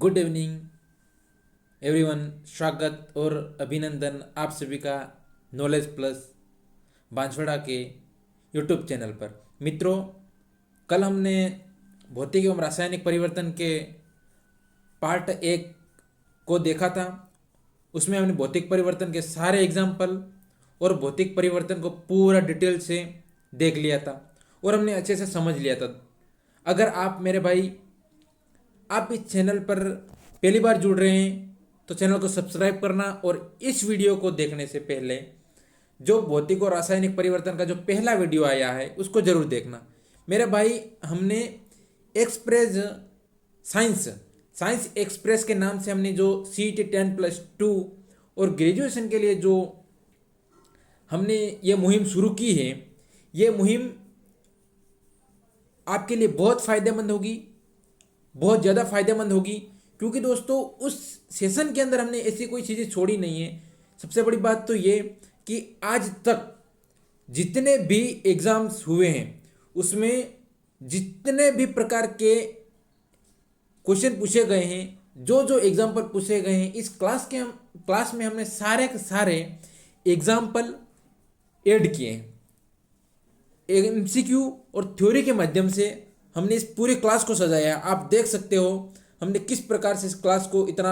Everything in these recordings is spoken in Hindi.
Good evening everyone. स्वागत और अभिनंदन आप सभी का नॉलेज प्लस बांसवाड़ा के यूट्यूब चैनल पर। मित्रों, कल हमने भौतिक एवं रासायनिक परिवर्तन के पार्ट 1 को देखा था। उसमें हमने भौतिक परिवर्तन के सारे एग्जाम्पल और भौतिक परिवर्तन को पूरा डिटेल से देख लिया था और हमने अच्छे से समझ लिया था। अगर आप मेरे भाई आप इस चैनल पर पहली बार जुड़ रहे हैं तो चैनल को सब्सक्राइब करना और इस वीडियो को देखने से पहले जो भौतिक और रासायनिक परिवर्तन का जो पहला वीडियो आया है उसको जरूर देखना। मेरे भाई, हमने एक्सप्रेस साइंस एक्सप्रेस के नाम से हमने जो CET 10+2 और ग्रेजुएशन के लिए जो हमने ये मुहिम शुरू की है, ये मुहिम आपके लिए बहुत फ़ायदेमंद होगी, बहुत ज़्यादा फायदेमंद होगी। क्योंकि दोस्तों, उस सेशन के अंदर हमने ऐसी कोई चीज़ें छोड़ी नहीं है। सबसे बड़ी बात तो ये कि आज तक जितने भी एग्ज़ाम्स हुए हैं उसमें जितने भी प्रकार के क्वेश्चन पूछे गए हैं, जो जो एग्जाम्पल पूछे गए हैं, इस क्लास में हमने सारे के सारे एग्जाम्पल ऐड किए हैं। MCQ और थ्योरी के माध्यम से हमने इस पूरी क्लास को सजाया है। आप देख सकते हो हमने किस प्रकार से इस क्लास को इतना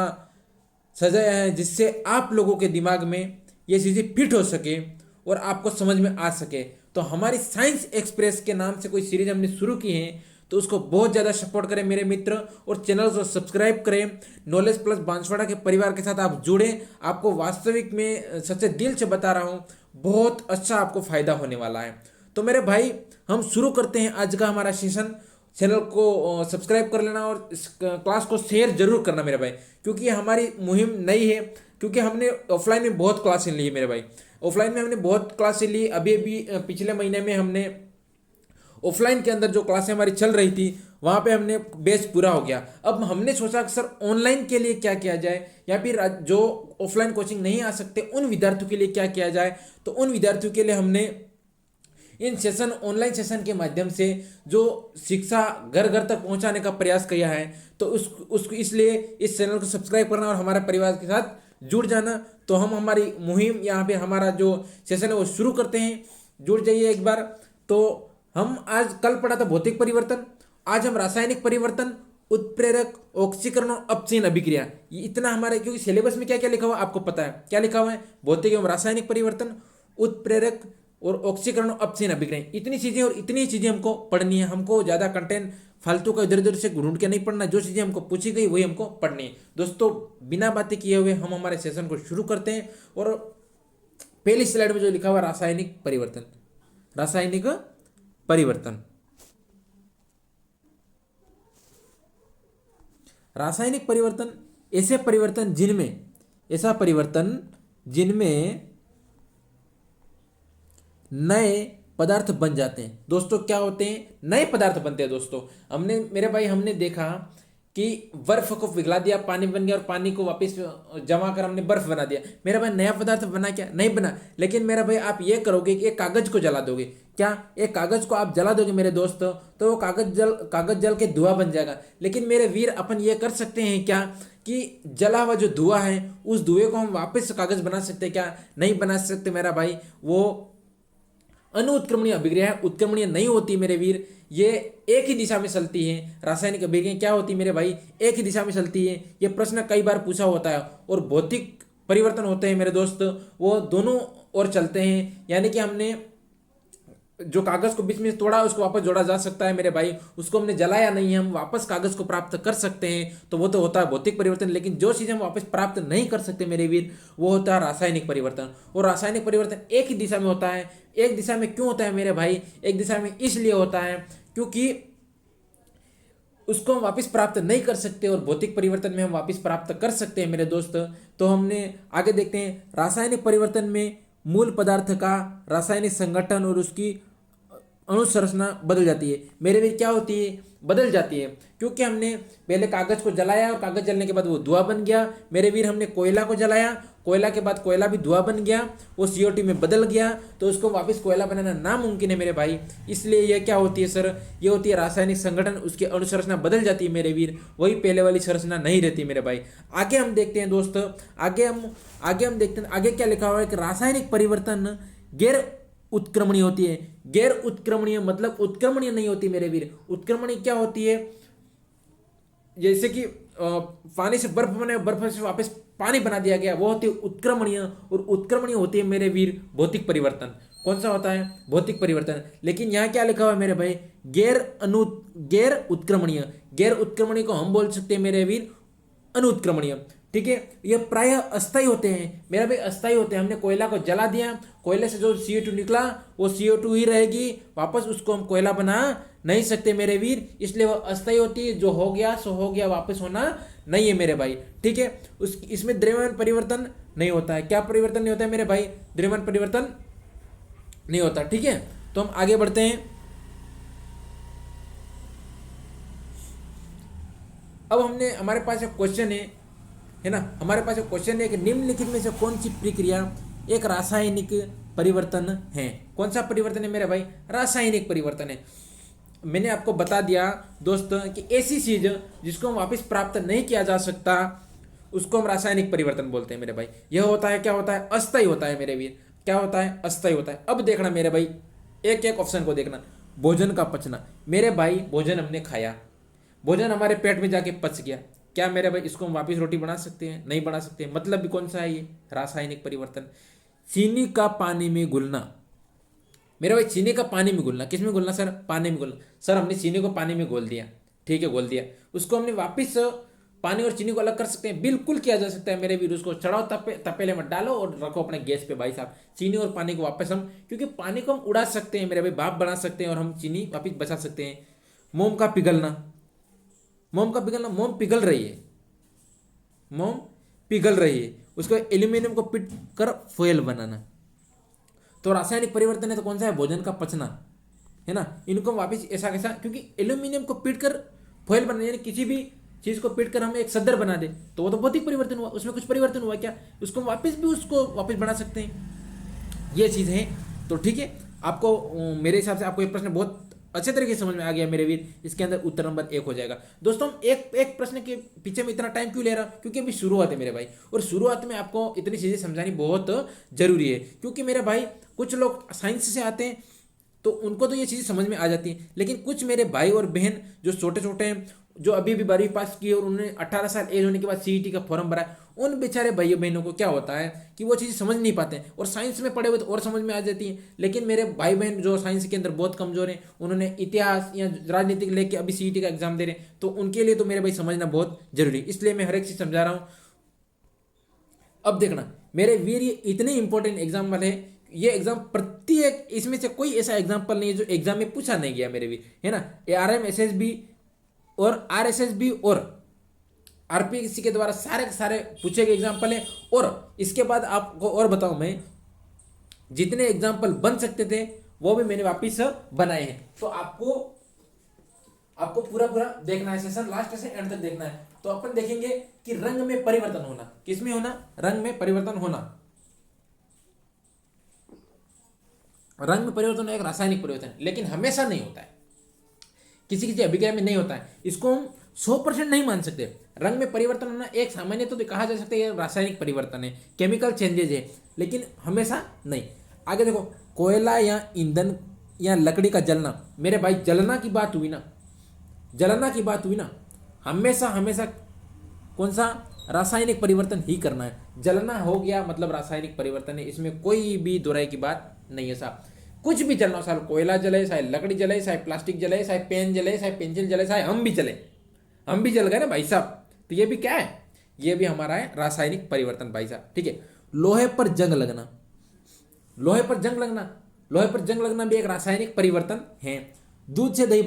सजाया है जिससे आप लोगों के दिमाग में ये चीज़ें फिट हो सके और आपको समझ में आ सके। तो हमारी साइंस एक्सप्रेस के नाम से कोई सीरीज हमने शुरू की है, तो उसको बहुत ज़्यादा सपोर्ट करें मेरे मित्र और चैनल को सब्सक्राइब करें। नॉलेज प्लस बांसवाड़ा के परिवार के साथ आप जुड़ें। आपको वास्तविक में सच्चे दिल से बता रहा हूँ, बहुत अच्छा आपको फ़ायदा होने वाला है। तो मेरे भाई, हम शुरू करते हैं आज का हमारा सेशन। चैनल को सब्सक्राइब कर लेना और इस क्लास को शेयर जरूर करना मेरे भाई, क्योंकि हमारी मुहिम नई है। क्योंकि हमने ऑफलाइन में बहुत क्लासें ली है मेरे भाई, ऑफलाइन में हमने बहुत क्लासें ली। अभी पिछले महीने में हमने ऑफलाइन के अंदर जो क्लासें हमारी चल रही थी वहाँ पे हमने बैच पूरा हो गया। अब हमने सोचा कि सर ऑनलाइन के लिए क्या किया जाए, या फिर जो ऑफलाइन कोचिंग नहीं आ सकते उन विद्यार्थियों के लिए क्या किया जाए। तो उन विद्यार्थियों के लिए हमने इन सेशन ऑनलाइन सेशन के माध्यम से जो शिक्षा घर घर तक पहुंचाने का प्रयास किया है। तो उसको इसलिए इस चैनल को सब्सक्राइब करना और हमारे परिवार के साथ जुड़ जाना। तो हम हमारी मुहिम यहाँ पे हमारा जो सेशन है वो शुरू करते हैं। जुड़ जाइए एक बार। तो हम आज कल पढ़ा था भौतिक परिवर्तन, आज हम रासायनिक परिवर्तन, उत्प्रेरक, ऑक्सीकरण और अपचयन अभिक्रिया, ये इतना हमारे, क्योंकि सिलेबस में क्या क्या लिखा हुआ आपको पता है। क्या लिखा हुआ है? भौतिक एवं रासायनिक परिवर्तन, उत्प्रेरक और ऑक्सीकरण और अपचयन अभिक्रिया, इतनी चीज़ें और इतनी चीज़ें हमको पढ़नी है। हमको ज़्यादा कंटेंट फालतू का इधर उधर से ढूंढ के नहीं पढ़ना। जो चीज़ें हमको पूछी गई वही हमको पढ़नी है। दोस्तों, बिना बातें किए हुए हम हमारे सेशन को शुरू करते हैं। और पहली स्लाइड में जो लिखा हुआ रासायनिक परिवर्तन, रासायनिक परिवर्तन, रासायनिक परिवर्तन ऐसा परिवर्तन जिनमें नए पदार्थ बन जाते हैं। दोस्तों, क्या होते हैं? नए पदार्थ बनते हैं। दोस्तों, हमने देखा कि बर्फ को पिघला दिया, पानी बन गया, और पानी को वापस जमा कर हमने बर्फ बना दिया। मेरा भाई, नया पदार्थ बना क्या? नहीं बना। लेकिन मेरा भाई, आप ये करोगे कि एक कागज को जला दोगे। क्या एक कागज को आप जला दोगे मेरे दोस्त, तो वो कागज जल के धुआं बन जाएगा। लेकिन मेरे वीर, अपन ये कर सकते हैं क्या कि जला हुआ जो धुआं है उस धुएं को हम वापस कागज बना सकते हैं क्या? नहीं बना सकते मेरा भाई। वो अनुत्क्रमणीय अभिक्रिया है, उत्क्रमणीय नहीं होती मेरे वीर। ये एक ही दिशा में चलती है। रासायनिक अभिक्रिया क्या होती है मेरे भाई? एक ही दिशा में चलती है। ये प्रश्न कई बार पूछा होता है। और भौतिक परिवर्तन होते हैं मेरे दोस्त, वो दोनों ओर चलते हैं। यानी कि हमने जो कागज को बीच में तोड़ा उसको वापस जोड़ा जा सकता है मेरे भाई। उसको हमने जलाया नहीं है, हम वापस कागज को प्राप्त कर सकते हैं। तो वो तो होता है भौतिक परिवर्तन। लेकिन जो चीज़ हम वापस प्राप्त नहीं कर सकते मेरे वीर, वो होता है रासायनिक परिवर्तन। और रासायनिक परिवर्तन एक ही दिशा में होता है। एक दिशा में क्यों होता है मेरे भाई? एक दिशा में इसलिए होता है क्योंकि उसको हम वापस प्राप्त नहीं कर सकते और भौतिक परिवर्तन में हम वापस प्राप्त कर सकते हैं मेरे दोस्त। तो हमने आगे देखते हैं, रासायनिक परिवर्तन में मूल पदार्थ का रासायनिक संगठन और उसकी अनुसंरचना बदल जाती है मेरे भी, क्या होती है, बदल जाती है, क्योंकि हमने पहले कागज को जलाया और कागज जलने के बाद वो धुआं बन गया मेरे वीर। हमने कोयला को जलाया, कोयला के बाद कोयला भी धुआं बन गया, वो CO2 में बदल गया, तो उसको वापस कोयला बनाना नामुमकिन है मेरे भाई। इसलिए ये क्या होती है सर, ये होती है रासायनिक संगठन, उसकी अनुसंरचना बदल जाती है मेरे वीर, वही पहले वाली संरचना नहीं रहती मेरे भाई। आगे हम देखते हैं दोस्त, आगे हम देखते हैं आगे क्या लिखा हुआ है कि रासायनिक परिवर्तन गैर उत्क्रमणीय होती है। गैर उत्क्रमणीय मतलब उत्क्रमणीय नहीं होती मेरे वीर। उत्क्रमणीय क्या होती है, जैसे कि पानी से बर्फ बने, बर्फ से वापस पानी बना दिया गया, वो होती है उत्क्रमणीय। और उत्क्रमणीय होती है मेरे वीर भौतिक परिवर्तन। कौन सा होता है, भौतिक परिवर्तन। लेकिन यहाँ क्या लिखा हुआ है मेरे भाई, गैर उत्क्रमणीय। गैर उत्क्रमणीय को हम बोल सकते हैं मेरे वीर अनुत्क्रमणीय, ठीक है। ये प्रायः अस्थायी होते हैं मेरा भाई, अस्थायी होते हैं। हमने कोयला को जला दिया, कोयले से जो CO2 निकला वो CO2 ही रहेगी, वापस उसको हम कोयला बना नहीं सकते मेरे वीर, इसलिए वो अस्थायी होती है। जो हो गया सो हो गया, वापस होना नहीं है मेरे भाई, ठीक है। इसमें द्रव्यमान परिवर्तन नहीं होता है। क्या परिवर्तन नहीं होता है मेरे भाई, द्रव्यमान परिवर्तन नहीं होता, ठीक है। तो हम आगे बढ़ते हैं। अब हमारे पास एक क्वेश्चन है ना, हमारे पास एक क्वेश्चन है कि निम्नलिखित में से कौन सी प्रक्रिया एक रासायनिक परिवर्तन है। कौन सा परिवर्तन है मेरे भाई, रासायनिक परिवर्तन है। मैंने आपको बता दिया दोस्त कि ऐसी चीज जिसको हम वापस प्राप्त नहीं किया जा सकता उसको हम रासायनिक परिवर्तन बोलते हैं मेरे भाई। यह होता है, क्या होता है, अस्थायी होता है मेरे वीर। क्या होता है, अस्थायी होता है। अब देखना मेरे भाई, एक एक ऑप्शन को देखना। भोजन का पचना मेरे भाई, भोजन हमने खाया, भोजन हमारे पेट में जाके पच गया, क्या मेरे भाई इसको हम वापस रोटी बना सकते हैं, नहीं बना सकते। मतलब भी कौन सा है ये, रासायनिक परिवर्तन। चीनी का पानी में घुलना मेरे भाई, चीनी का पानी में घुलना, किस में घुलना सर, पानी में घुलना। सर हमने चीनी को पानी में घोल दिया, ठीक है, घोल दिया, उसको हमने वापस पानी और चीनी को अलग कर सकते हैं, बिल्कुल किया जा सकता है मेरे भी। उसको चढ़ाओ, तपेले में डालो और रखो अपने गैस पे भाई साहब। चीनी और पानी को वापस हम, क्योंकि पानी को हम उड़ा सकते हैं मेरे भाई, भाप बना सकते हैं और हम चीनी वापस बचा सकते हैं। मोम का पिघलना, मोम का पिघलना, मोम पिघल रही है, मोम पिघल रही है, उसको एल्यूमिनियम को पीट कर फॉयल बनाना, तो रासायनिक परिवर्तन है। तो कौन सा है, भोजन का पचना, है ना। इनको वापस ऐसा कैसा, क्योंकि एल्यूमिनियम को पीट कर फॉयल बनाना, यानी किसी भी चीज को पीट कर हम एक सदर बना दे, तो वो तो भौतिक परिवर्तन हुआ, उसमें कुछ परिवर्तन हुआ क्या, उसको वापस बना सकते हैं, ये चीज है। तो ठीक है, आपको मेरे हिसाब से आपको ये प्रश्न बहुत अच्छे तरीके से समझ में आ गया मेरे वीर। इसके अंदर उत्तर नंबर 1 हो जाएगा। दोस्तों हम एक प्रश्न के पीछे में इतना टाइम क्यों ले रहा, क्योंकि अभी शुरुआत है मेरे भाई, और शुरुआत में आपको इतनी चीजें समझानी बहुत जरूरी है। क्योंकि मेरे भाई कुछ लोग साइंस से आते हैं तो उनको तो ये चीज़ें समझ में आ जाती हैं, लेकिन कुछ मेरे भाई और बहन जो छोटे छोटे हैं, जो अभी भी 12वीं पास की और उन्होंने 18 साल एज होने के बाद CET का फॉर्म भरा है, उन बेचारे भाइयों बहनों को क्या होता है कि वो चीज़ें समझ नहीं पाते हैं, और साइंस में पढ़े हुए तो और समझ में आ जाती हैं। लेकिन मेरे भाई बहन जो साइंस के अंदर बहुत कमजोर हैं, उन्होंने इतिहास या राजनीतिक लेके अभी CET का एग्जाम दे रहे हैं, तो उनके लिए तो मेरे भाई समझना बहुत जरूरी है, इसलिए मैं हर एक चीज़ समझा रहा हूँ। अब देखना मेरे वीर, ये इतने इंपॉर्टेंट एग्जाम वाले हैं, ये एग्जाम प्रत्येक, इसमें से कोई ऐसा एग्जाम्पल नहीं है जो एग्जाम में पूछा नहीं गया मेरे भी, है ना। RMSSB और RSSB और RPSC के द्वारा सारे के सारे पूछे गए एग्जाम्पल है। और इसके बाद आपको और बताऊं, मैं जितने एग्जाम्पल बन सकते थे वो भी मैंने वापिस बनाए हैं। तो आपको पूरा देखना है, सेशन लास्ट से एंड तक देखना है। तो अपन देखेंगे कि रंग में परिवर्तन होना, किसमें होना, रंग में परिवर्तन होना। रंग में परिवर्तन एक रासायनिक परिवर्तन, लेकिन हमेशा नहीं होता है, किसी किसी अभिक्रिया में नहीं होता है, इसको हम 100% नहीं मान सकते। रंग में परिवर्तन होना एक सामान्य तो कहा जा सकता है, ये रासायनिक परिवर्तन है, केमिकल चेंजेज है, लेकिन हमेशा नहीं। आगे देखो, कोयला या ईंधन या लकड़ी का जलना, मेरे भाई जलना की बात हुई ना, जलना की बात हुई ना, हमेशा कौन सा, रासायनिक परिवर्तन ही करना है। जलना हो गया मतलब रासायनिक परिवर्तन है, इसमें कोई भी दोहराई की बात नहीं है साहब। कुछ भी जलना हो, चाहे कोयला जले, चाहे लकड़ी जले, चाहे प्लास्टिक जले, चाहे पेन जले, चाहे पेंसिल जले, चाहे हम भी जल गए ना भाई साहब, तो ये भी क्या है, ये भी हमारा है रासायनिक परिवर्तन भाई साहब, ठीक है। लोहे पर जंग लगना, लोहे पर जंग लगना भी एक रासायनिक परिवर्तन है। दूध से दही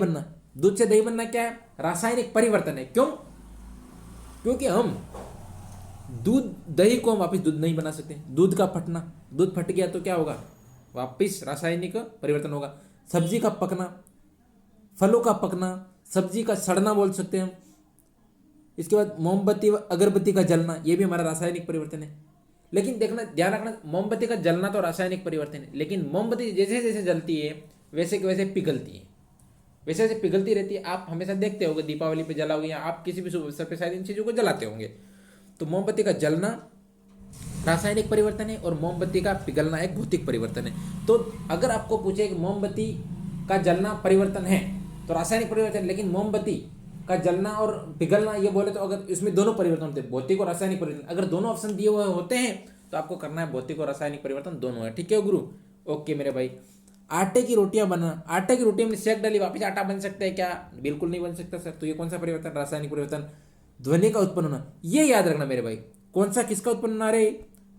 बनना क्या है, रासायनिक परिवर्तन है। क्यों, क्योंकि हम दही को हम वापिस दूध नहीं बना सकते। दूध का फटना, दूध फट गया तो क्या होगा, वापिस रासायनिक परिवर्तन होगा। सब्जी का पकना, फलों का पकना, सब्जी का सड़ना बोल सकते हैं हम। इसके बाद मोमबत्ती व अगरबत्ती का जलना, ये भी हमारा रासायनिक परिवर्तन है। लेकिन देखना, ध्यान रखना, मोमबत्ती का जलना तो रासायनिक परिवर्तन है, लेकिन मोमबत्ती जैसे जैसे जलती है वैसे के वैसे पिघलती है, वैसे वैसे पिघलती रहती है। आप हमेशा देखते होंगे दीपावली पे जलाओगे या आप किसी भी शुभ अवसर पे शायद इन चीज़ों को जलाते होंगे। तो मोमबत्ती का जलना रासायनिक परिवर्तन है और मोमबत्ती का पिघलना एक भौतिक परिवर्तन है। तो अगर आपको पूछे कि मोमबत्ती का जलना परिवर्तन है तो रासायनिक परिवर्तन, लेकिन मोमबत्ती का जलना और पिघलना ये बोले तो अगर इसमें दोनों परिवर्तन होते हैं, भौतिक और रासायनिक परिवर्तन, अगर दोनों ऑप्शन दिए हुए होते हैं तो आपको करना है भौतिक और रासायनिक परिवर्तन दोनों है। ठीक है गुरु, ओके मेरे भाई। आटे की रोटियां बनाना, आटे की रोटी में सेक डाली वापस आटा बन सकता है क्या? बिल्कुल नहीं बन सकता सर। तो ये कौन सा परिवर्तन? रासायनिक परिवर्तन। ध्वनि का उत्पन्न होना, ये याद रखना मेरे भाई, कौन सा किसका उत्पन्न होना रे?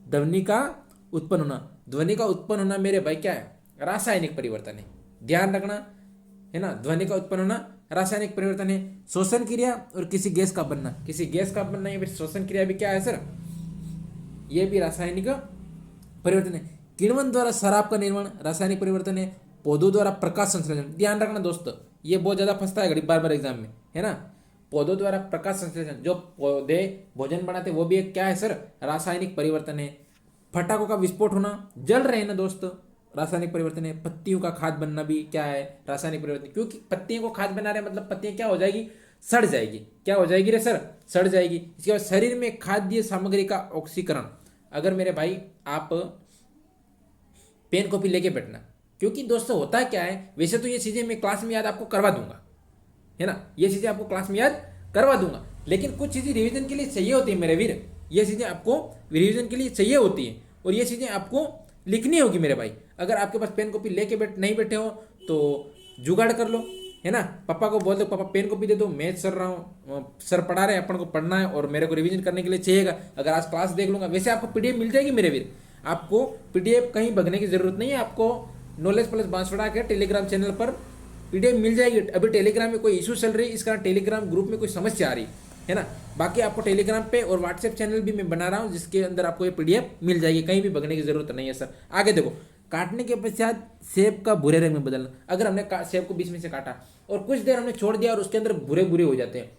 ध्वनि का उत्पन्न होना। ध्वनि का उत्पन्न होना मेरे भाई क्या है? रासायनिक परिवर्तन है, ध्यान रखना है ना। ध्वनि का उत्पन्न होना रासायनिक परिवर्तन है। श्वसन क्रिया और किसी गैस का बनना, किसी गैस का बनना या फिर श्वसन क्रिया भी क्या है सर? ये भी रासायनिक परिवर्तन है। किण्वन द्वारा शराब का निर्माण रासायनिक परिवर्तन है। पौधों द्वारा प्रकाश संश्लेषण, ध्यान रखना दोस्तों, ये बहुत ज्यादा फंसता है घड़ी बार बार एग्जाम में, है ना। पौधों द्वारा प्रकाश संश्लेषण, जो पौधे भोजन बनाते वो भी एक क्या है सर? रासायनिक परिवर्तन है। फटाकों का विस्फोट होना, जल रहे हैं ना दोस्तों, रासायनिक परिवर्तन है। पत्तियों का खाद बनना भी क्या है? रासायनिक परिवर्तन, क्योंकि पत्तियों को खाद बना रहे हैं मतलब पत्तियां क्या हो जाएगी? सड़ जाएगी। क्या हो जाएगी रे सर? सड़ जाएगी। इसके बाद शरीर में खाद्य सामग्री का ऑक्सीकरण, अगर मेरे भाई आप पेन कॉपी लेके बैठना, क्योंकि दोस्तों होता क्या है, वैसे तो ये चीजें मैं क्लास में याद आपको करवा दूंगा, है ना, ये चीजें आपको क्लास में याद करवा दूंगा, लेकिन कुछ चीजें रिवीजन के लिए चाहिए होती है मेरे वीर। ये चीजें आपको रिवीजन के लिए चाहिए होती है और ये चीजें आपको लिखनी होगी मेरे भाई। अगर आपके पास पेन कॉपी लेके नहीं बैठे हो तो जुगाड़ कर लो, है ना। पापा को बोल दो, पापा पेन कॉपी दे दो, मैं चल रहा हूँ, सर पढ़ा रहे हैं, अपन को पढ़ना है और मेरे को रिवीजन करने के लिए चाहिएगा। अगर आज क्लास देख लूंगा, वैसे आपको पीडीएफ मिल जाएगी मेरे वीर, आपको पीडीएफ कहीं भगने की जरूरत नहीं है। आपको नॉलेज प्लस बांसवाड़ा के टेलीग्राम चैनल पर पीडीएफ मिल जाएगी। अभी टेलीग्राम में कोई इशू चल रही है, इस कारण टेलीग्राम ग्रुप में कोई समस्या आ रही है ना। बाकी आपको टेलीग्राम पे और व्हाट्सएप चैनल भी मैं बना रहा हूँ जिसके अंदर आपको ये पीडीएफ मिल जाएगी, कहीं भी भगने की जरूरत नहीं है सर। आगे देखो, काटने के पश्चात सेब का भूरे रंग में बदलना। अगर हमने सेब को बीच में से काटा और कुछ देर हमने छोड़ दिया और उसके अंदर भूरे भूरे हो जाते हैं,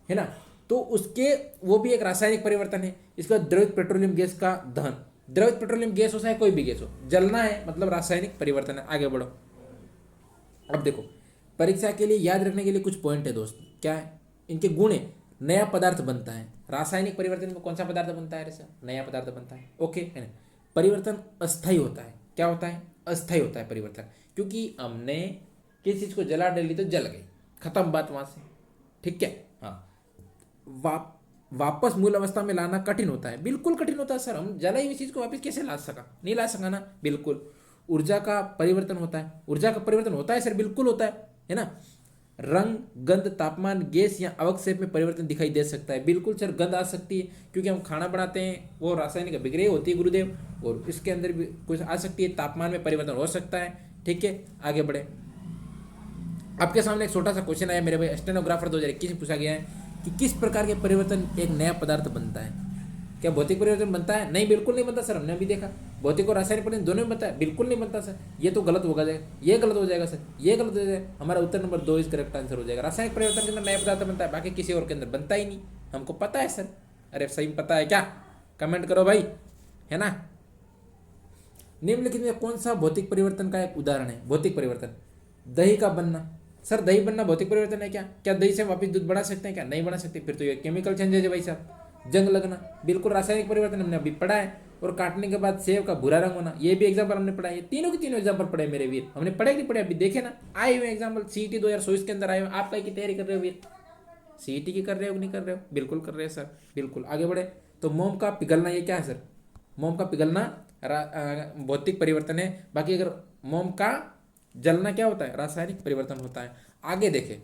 है ना, तो उसके वो भी एक रासायनिक परिवर्तन है। इसका द्रवित पेट्रोलियम गैस का दहन, द्रवित पेट्रोलियम गैस हो चाहे कोई भी गैस हो, जलना है मतलब रासायनिक परिवर्तन है। आगे बढ़ो। अब देखो, परीक्षा के लिए याद रखने के लिए कुछ पॉइंट है दोस्त, क्या है इनके गुण है। नया पदार्थ बनता है, रासायनिक परिवर्तन में कौन सा पदार्थ बनता है? नया पदार्थ बनता है, ओके है ना। परिवर्तन अस्थायी होता है, क्या होता है? अस्थायी होता है परिवर्तन, क्योंकि हमने किसी चीज को जला डाली तो जल गई, खत्म बात वहां से, ठीक है। हाँ, वापस मूल अवस्था में लाना कठिन होता है, बिल्कुल कठिन होता है सर। हम जलाई हुई चीज को वापस कैसे ला सका? नहीं ला सका ना, बिल्कुल। ऊर्जा का परिवर्तन होता है, ऊर्जा का परिवर्तन होता है सर, बिल्कुल होता है ना। रंग, गंध, तापमान, गैस या अवक्षेप में परिवर्तन दिखाई दे सकता है, बिल्कुल सर। गंध आ सकती है क्योंकि हम खाना बनाते हैं, वो रासायनिक अभिक्रिया होती है गुरुदेव, और इसके अंदर भी कुछ आ सकती है। तापमान में परिवर्तन हो सकता है, ठीक है। आगे बढ़े। आपके सामने एक छोटा सा क्वेश्चन आया मेरे भाई, स्टेनोग्राफर 2021 में पूछा गया है कि किस प्रकार के परिवर्तन एक नया पदार्थ बनता है? क्या भौतिक परिवर्तन बनता है? नहीं, बिल्कुल नहीं बनता सर। हमने अभी देखा भौतिक और रासायनिक परिवर्तन दोनों में बनता है, बिल्कुल नहीं बनता सर। ये तो गलत होगा जाएगा, ये गलत हो जाएगा सर, ये गलत हो जाएगा। हमारा उत्तर नंबर 2 इस करेक्ट आंसर हो जाएगा। रासायनिक परिवर्तन के अंदर नया पदार्थ बनता है, बाकी किसी और के अंदर बनता ही नहीं। हमको पता है सर। अरे सही पता है क्या? कमेंट करो भाई, है ना। निम्नलिखित में कौन सा भौतिक परिवर्तन का एक उदाहरण है? भौतिक परिवर्तन, दही का बनना। सर दही बनना भौतिक परिवर्तन है क्या? क्या दही से वापिस दूध बना सकते हैं? क्या नहीं बना सकते, फिर तो ये केमिकल चेंजेज है भाई साहब। जंग लगना, बिल्कुल रासायनिक परिवर्तन, हमने अभी पढ़ा है। और काटने के बाद सेब का भूरा रंग होना, ये भी एग्जाम्पल हमने पढ़ा है। तीनों के तीनों एग्जाम्पल पढ़े मेरे वीर, हमने पढ़े कि पढ़े? अभी देखे ना, आए हुए एग्जाम्पल सीईटी 2024 के अंदर आए हुए। आप की तैयारी कर रहे हो वीर? सीईटी की कर रहे हो कि नहीं कर रहे हो? बिल्कुल कर रहे हैं सर, बिल्कुल। आगे बढ़े तो मोम का पिघलना, ये क्या है सर? मोम का पिघलना भौतिक परिवर्तन है। बाकी अगर मोम का जलना क्या होता है? रासायनिक परिवर्तन होता है। आगे देखें,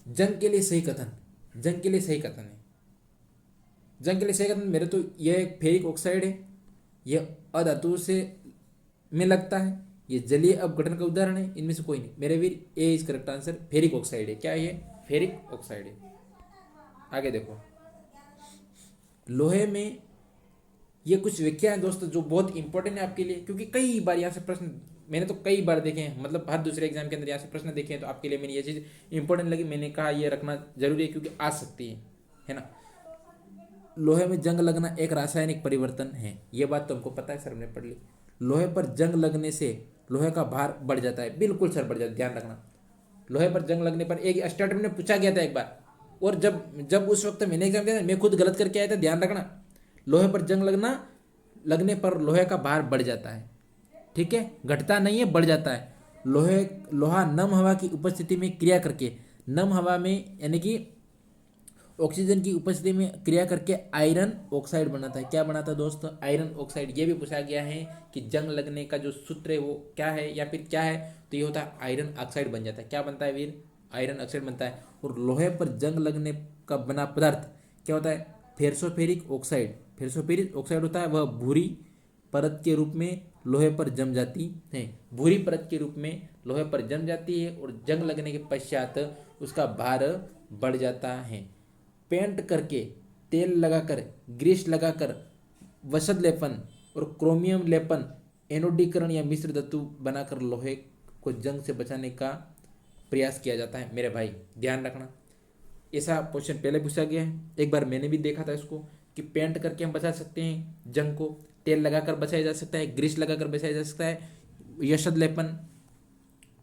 जंग के लिए सही कथन, जंग के लिए सही कथन है। जंग के लिए सही कथन मेरे तो यह एक फेरिक ऑक्साइड है, यह अधातु से में लगता है, ये जलीय अपघटन का उदाहरण है। इनमें से कोई नहीं मेरे वीर, A is correct answer. Ferric oxide है, क्या है ये? फेरिक ऑक्साइड है। आगे देखो, लोहे में ये कुछ व्याख्या है दोस्तों जो बहुत इंपॉर्टेंट है आपके लिए, क्योंकि कई बार यहाँ से प्रश्न मैंने तो कई बार देखे हैं, मतलब हर दूसरे एग्जाम के अंदर यहाँ से प्रश्न देखे हैं, तो आपके लिए मैंने ये चीज़ इंपॉर्टेंट लगी, मैंने कहा ये रखना जरूरी है क्योंकि आ सकती है ना। लोहे में जंग लगना एक रासायनिक परिवर्तन है, ये बात तो हमको पता है सर, हमने पढ़ ली। लोहे पर जंग लगने से लोहे का भार बढ़ जाता है, बिल्कुल सर बढ़ जाता है, ध्यान रखना। लोहे पर जंग लगने पर एक स्टार्टिंग में पूछा गया था एक बार, और जब जब उस वक्त मैंने एग्जाम दिया था मैं खुद गलत करके आया था, ध्यान रखना। लोहे पर जंग लगने पर लोहे का भार बढ़ जाता है, ठीक है, घटता नहीं है, बढ़ जाता है। लोहा नम हवा की उपस्थिति में क्रिया करके, नम हवा में यानी कि ऑक्सीजन की उपस्थिति में क्रिया करके आयरन ऑक्साइड बनाता है। क्या बनाता है दोस्तों? Iron oxide. ये भी पूछा गया है कि जंग लगने का जो सूत्र है वो क्या है या फिर क्या है, तो ये होता है आयरन ऑक्साइड बन जाता है। क्या बनता है वीर? आयरन ऑक्साइड बनता है। और लोहे पर जंग लगने का बना पदार्थ क्या होता है? फेरसोफेरिक ऑक्साइड। फेरसोफेरिक ऑक्साइड होता है, वह भूरी परत के रूप में लोहे पर जम जाती है। भूरी परत के रूप में लोहे पर जम जाती है और जंग लगने के पश्चात उसका भार बढ़ जाता है। पेंट करके, तेल लगाकर, ग्रीस लगाकर, वसद लेपन और क्रोमियम लेपन, एनोडीकरण या मिश्र धातु बनाकर लोहे को जंग से बचाने का प्रयास किया जाता है। मेरे भाई ध्यान रखना, ऐसा क्वेश्चन पहले पूछा गया है, एक बार मैंने भी देखा था इसको, कि पेंट करके हम बचा सकते हैं जंग को, तेल लगाकर बचाया जा सकता है, ग्रीस लगाकर बचाया जा सकता है, यशद लेपन,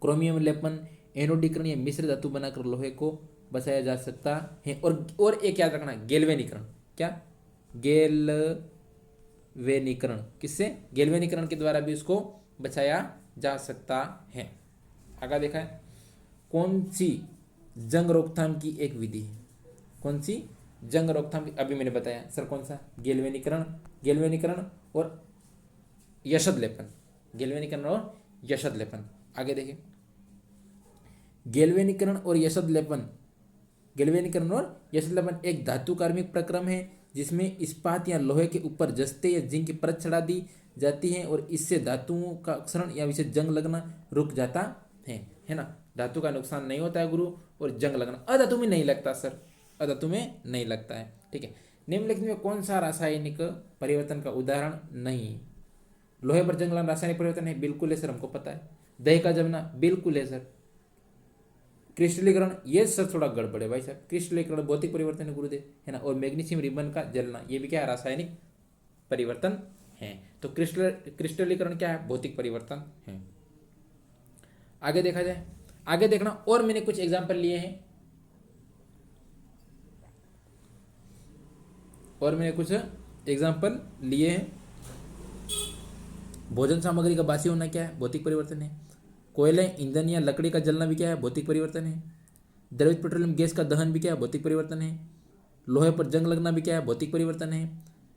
क्रोमियम लेपन, एनोडीकरण या मिश्र धातु बनाकर लोहे को बचाया जा सकता है। और एक याद रखना, गेल्वेनीकरण। क्या? गेल्वेनीकरण। किससे? गेल्वेनीकरण के द्वारा भी उसको बचाया जा सकता है। आगे देखा है, कौन सी जंग रोकथाम की एक विधि है? कौन सी जंग रोकथाम की? अभी मैंने बताया सर, कौन सा? गेल्वेनीकरण। गेल्वेनीकरण और यशद लेपन। गेल्वेनीकरण और यशद लेपन। आगे देखिए, गेल्वेनीकरण और यशद लेपन, गेल्वेनीकरण और यशद लेपन एक धातु कार्मिक प्रक्रम है जिसमें इस्पात या लोहे के ऊपर जस्ते या जिंक की परत चढ़ा दी जाती है और इससे धातुओं का क्षरण या विशेष जंग लगना रुक जाता है ना। धातु का नुकसान नहीं होता है गुरु, और जंग लगना अधातु में नहीं लगता सर, अधातु में नहीं लगता है, ठीक है। निम्नलिखित में कौन सा रासायनिक परिवर्तन का उदाहरण नहीं है? लोहे पर जंग लगना रासायनिक परिवर्तन है, बिल्कुल है सर, हमको पता है। दही का जमना, बिल्कुल है सर। क्रिस्टलीकरण, ये सर थोड़ा गड़बड़ है भाई साहब, क्रिस्टलीकरण भौतिक परिवर्तन है गुरुदेव, है ना। और मैग्नीशियम रिबन का जलना, ये भी क्या है? रासायनिक परिवर्तन है। तो क्रिस्टलीकरण क्या है? भौतिक परिवर्तन है। आगे देखा जाए, आगे देखना, और मैंने कुछ एग्जाम्पल लिए हैं, और मैंने कुछ एग्जाम्पल लिए हैं। भोजन सामग्री का बासी होना क्या है? भौतिक परिवर्तन है। कोयले, ईंधन या लकड़ी का जलना भी क्या है? भौतिक परिवर्तन है। द्रवित पेट्रोलियम गैस का दहन भी क्या है? भौतिक परिवर्तन है। लोहे पर जंग लगना भी क्या है? भौतिक परिवर्तन है।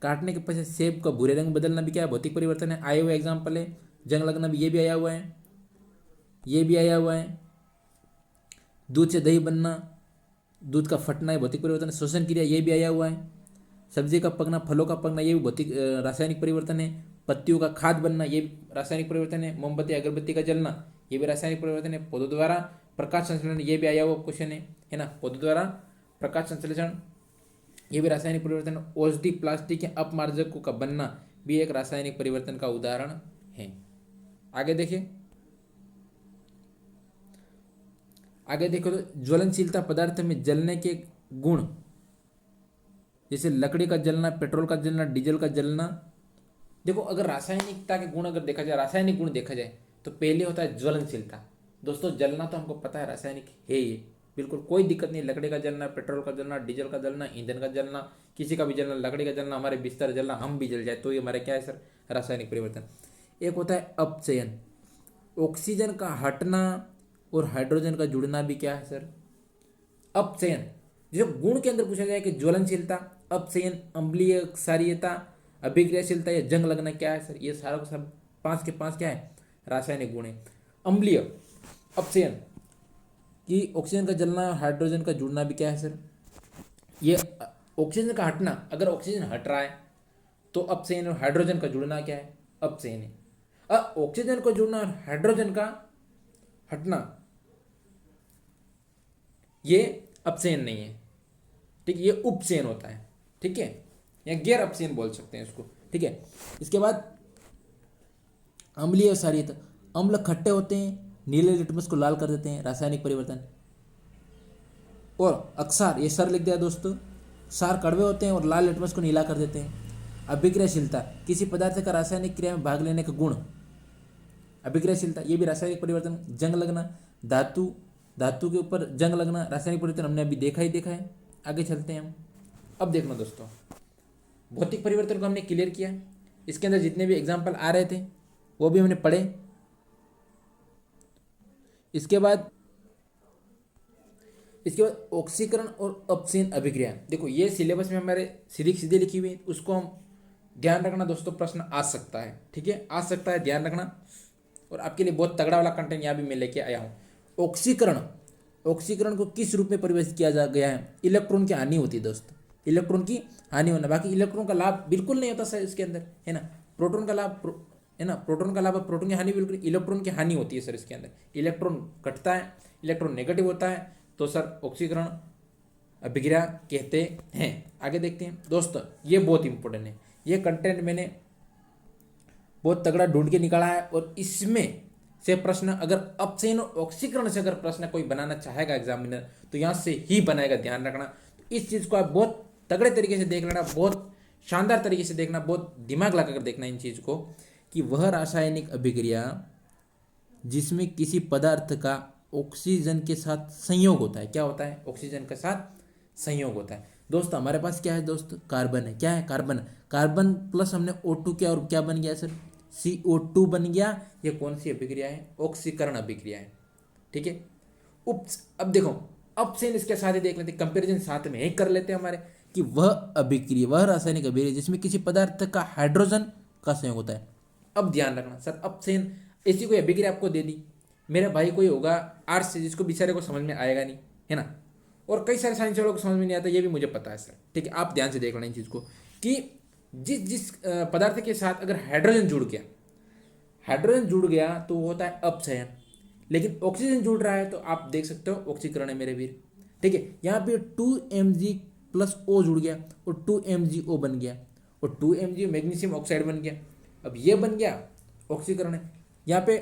काटने के पश्चात सेब का भूरे रंग बदलना भी क्या है? भौतिक परिवर्तन है। आए हुए एग्जाम्पल है, जंग लगना भी, ये भी आया हुआ है, ये भी आया हुआ है। दूध से दही बनना, दूध का फटना, है भौतिक परिवर्तन है। श्वसन क्रिया, ये भी आया हुआ है। सब्जी का पकना, फलों का पकना, ये भी भौतिक रासायनिक परिवर्तन है। पत्तियों का खाद बनना, ये भी रासायनिक परिवर्तन है। मोमबत्ती अगरबत्ती का जलना, ये भी रासायनिक परिवर्तन है। पौधों द्वारा प्रकाश संश्लेषण, ये भी आया हुआ क्वेश्चन है ना। पौधों द्वारा प्रकाश संश्लेषण, ये भी रासायनिक परिवर्तन है। औषधि, प्लास्टिक या अपमार्जकों का बनना भी एक रासायनिक परिवर्तन का उदाहरण है। आगे देखिए, आगे देखो तो ज्वलनशीलता पदार्थ में जलने के गुण, जैसे लकड़ी का जलना, पेट्रोल का जलना, डीजल का जलना। देखो, अगर रासायनिकता के गुण अगर देखा जाए, रासायनिक गुण देखा जाए, तो पहले होता है ज्वलनशीलता। दोस्तों जलना तो हमको पता है रासायनिक है, ये बिल्कुल कोई दिक्कत नहीं। लकड़ी का जलना, पेट्रोल का जलना, डीजल का जलना, ईंधन का जलना, किसी का भी जलना, लकड़ी का जलना, हमारे बिस्तर जलना, हम भी जल जाए, तो ये हमारे क्या है सर? रासायनिक परिवर्तन। एक होता है अपचयन, ऑक्सीजन का हटना और हाइड्रोजन का जुड़ना भी क्या है सर? अपचयन। जो गुण के अंदर पूछा जाए कि ज्वलनशीलता, अपचयन, अम्लीय क्षारीयता, अभिक्रियाशीलता या जंग लगना क्या है सर? ये सारा को सब 5 के 5 क्या है? रासायनिक गुण है। अम्लीय, अपचयन, कि ऑक्सीजन का जलना, हाइड्रोजन का जुड़ना भी क्या है सर? ये ऑक्सीजन का हटना, अगर ऑक्सीजन हट रहा है तो अपचयन, और हाइड्रोजन का जुड़ना क्या है? अपचयन है। ऑक्सीजन का जुड़ना और हाइड्रोजन का हटना, ये अपचयन नहीं है, ठीक है, ये उपचयन होता है, ठीक है, या गैर अपचयन बोल सकते हैं इसको। ठीक है। इसके बाद अम्लीय और क्षारीय। अम्ल खट्टे होते हैं, नीले लिटमस को लाल कर देते हैं, रासायनिक परिवर्तन। और अक्षार, ये सर लिख दिया दोस्तों, क्षार कड़वे होते हैं और लाल लिटमस को नीला कर देते हैं। अभिक्रियाशीलता, किसी पदार्थ का रासायनिक क्रिया में भाग लेने का गुण। अभिक्रियाशीलता, ये भी रासायनिक परिवर्तन। जंग लगना, धातु के ऊपर जंग लगना रासायनिक परिवर्तन हमने अभी देखा है। आगे चलते हैं हम। अब देखना दोस्तों, भौतिक परिवर्तन को हमने क्लियर किया। इसके अंदर जितने भी एग्जाम्पल आ रहे थे वो भी हमने पढ़े। इसके बाद ऑक्सीकरण और अपचयन अभिक्रिया। देखो ये सिलेबस में हमारे सीधी लिखी हुई है, उसको हम ध्यान रखना दोस्तों, प्रश्न आ सकता है। ठीक है, आ सकता है, ध्यान रखना। और आपके लिए बहुत तगड़ा वाला कंटेंट यहाँ भी मैं लेके आया हूँ। ऑक्सीकरण को किस रूप में परिभाषित किया गया है? इलेक्ट्रॉन की हानि होती है दोस्तों, इलेक्ट्रॉन की हानि होना। बाकी इलेक्ट्रॉन का लाभ बिल्कुल नहीं होता सर इसके अंदर, है ना। प्रोटॉन का लाभ है ना, प्रोटॉन का लाभ, प्रोटॉन की हानि बिल्कुल। इलेक्ट्रॉन की हानि होती है सर इसके अंदर। इलेक्ट्रॉन कटता है, इलेक्ट्रॉन नेगेटिव होता है, तो सर ऑक्सीकरण अभिक्रिया कहते हैं। आगे देखते हैं दोस्तों, ये बहुत इंपॉर्टेंट है। ये कंटेंट मैंने बहुत तगड़ा ढूंढ के निकाला है, और इसमें से प्रश्न अगर अपचयन और ऑक्सीकरण से अगर प्रश्न कोई बनाना चाहेगा एग्जामिनर, तो यहाँ से ही बनाएगा, ध्यान रखना। तो इस चीज़ को आप बहुत तगड़े तरीके से देख लेना, बहुत शानदार तरीके से देखना, बहुत दिमाग लगाकर देखना इन चीज़ को, कि वह रासायनिक अभिक्रिया जिसमें किसी पदार्थ का ऑक्सीजन के साथ संयोग होता है। क्या होता है? ऑक्सीजन के साथ संयोग होता है। दोस्त हमारे पास क्या है दोस्त? कार्बन है। क्या है? कार्बन प्लस हमने O2 किया, और क्या बन गया सर? CO2 बन गया। ये कौन सी अभिक्रिया है? ऑक्सीकरण अभिक्रिया है। ठीक है। अब देखो, अपचयन इसके साथ ही देख लेते, कंपेरिजन साथ में ही कर लेते हैं हमारे, कि वह अभिक्रिया, वह रासायनिक अभिक्रिया जिसमें किसी पदार्थ का हाइड्रोजन का संयोग होता है। अब ध्यान रखना सर, अपचयन ऐसी कोई अभिक्रिया आपको दे दी, मेरा भाई कोई होगा आर्ट्स से जिसको बेचारे को समझ में आएगा नहीं, है ना। और कई सारे साइंस वालों को समझ में नहीं आता, ये भी मुझे पता है सर। ठीक है, आप ध्यान से देख लेना इन चीज़ को, कि जिस पदार्थ के साथ अगर हाइड्रोजन जुड़ गया तो वो होता है अपचयन। लेकिन ऑक्सीजन जुड़ रहा है तो आप देख सकते हो ऑक्सीकरण है मेरे वीर। ठीक है, यहाँ पे 2Mg प्लस O जुड़ गया और 2MgO बन गया, और 2Mg मैग्नीशियम ऑक्साइड बन गया। अब ये बन गया ऑक्सीकरण है। यहाँ पे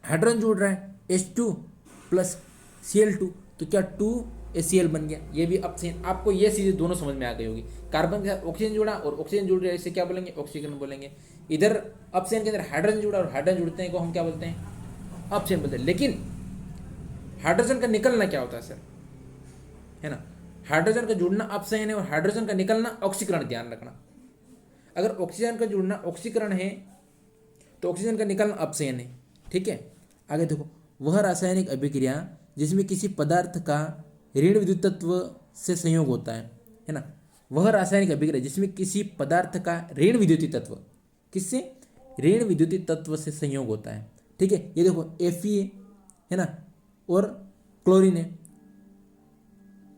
हाइड्रोजन जुड़ रहा है H2 प्लस Cl2, तो क्या 2HCl बन गया, ये भी अपचयन। आपको ये चीज़ें दोनों समझ में आ गई होगी। कार्बन के साथ ऑक्सीजन जुड़ा और ऑक्सीजन जुड़ रहा है, इसे क्या बोलेंगे? ऑक्सीकरण बोलेंगे। इधर अपचयन के अंदर हाइड्रोजन जुड़ा और हाइड्रोजन जुड़ते हैं को हम क्या बोलते हैं? अपचयन बोलते हैं। लेकिन हाइड्रोजन का निकलना क्या होता है सर? है ना, हाइड्रोजन का जुड़ना अपचयन है और हाइड्रोजन का निकलना ऑक्सीकरण। ध्यान रखना, अगर ऑक्सीजन का जुड़ना ऑक्सीकरण है तो ऑक्सीजन का निकलना अपचयन है। ठीक है, आगे देखो, वह रासायनिक अभिक्रिया जिसमें किसी पदार्थ का ऋण विद्युत तत्व से संयोग होता है ना। वह रासायनिक अभिक्रिया जिसमें किसी पदार्थ का ऋण विद्युतीय तत्व, किससे? ऋण विद्युतीय तत्व से संयोग होता है। ठीक है, ये देखो Fe है ना, और क्लोरीन है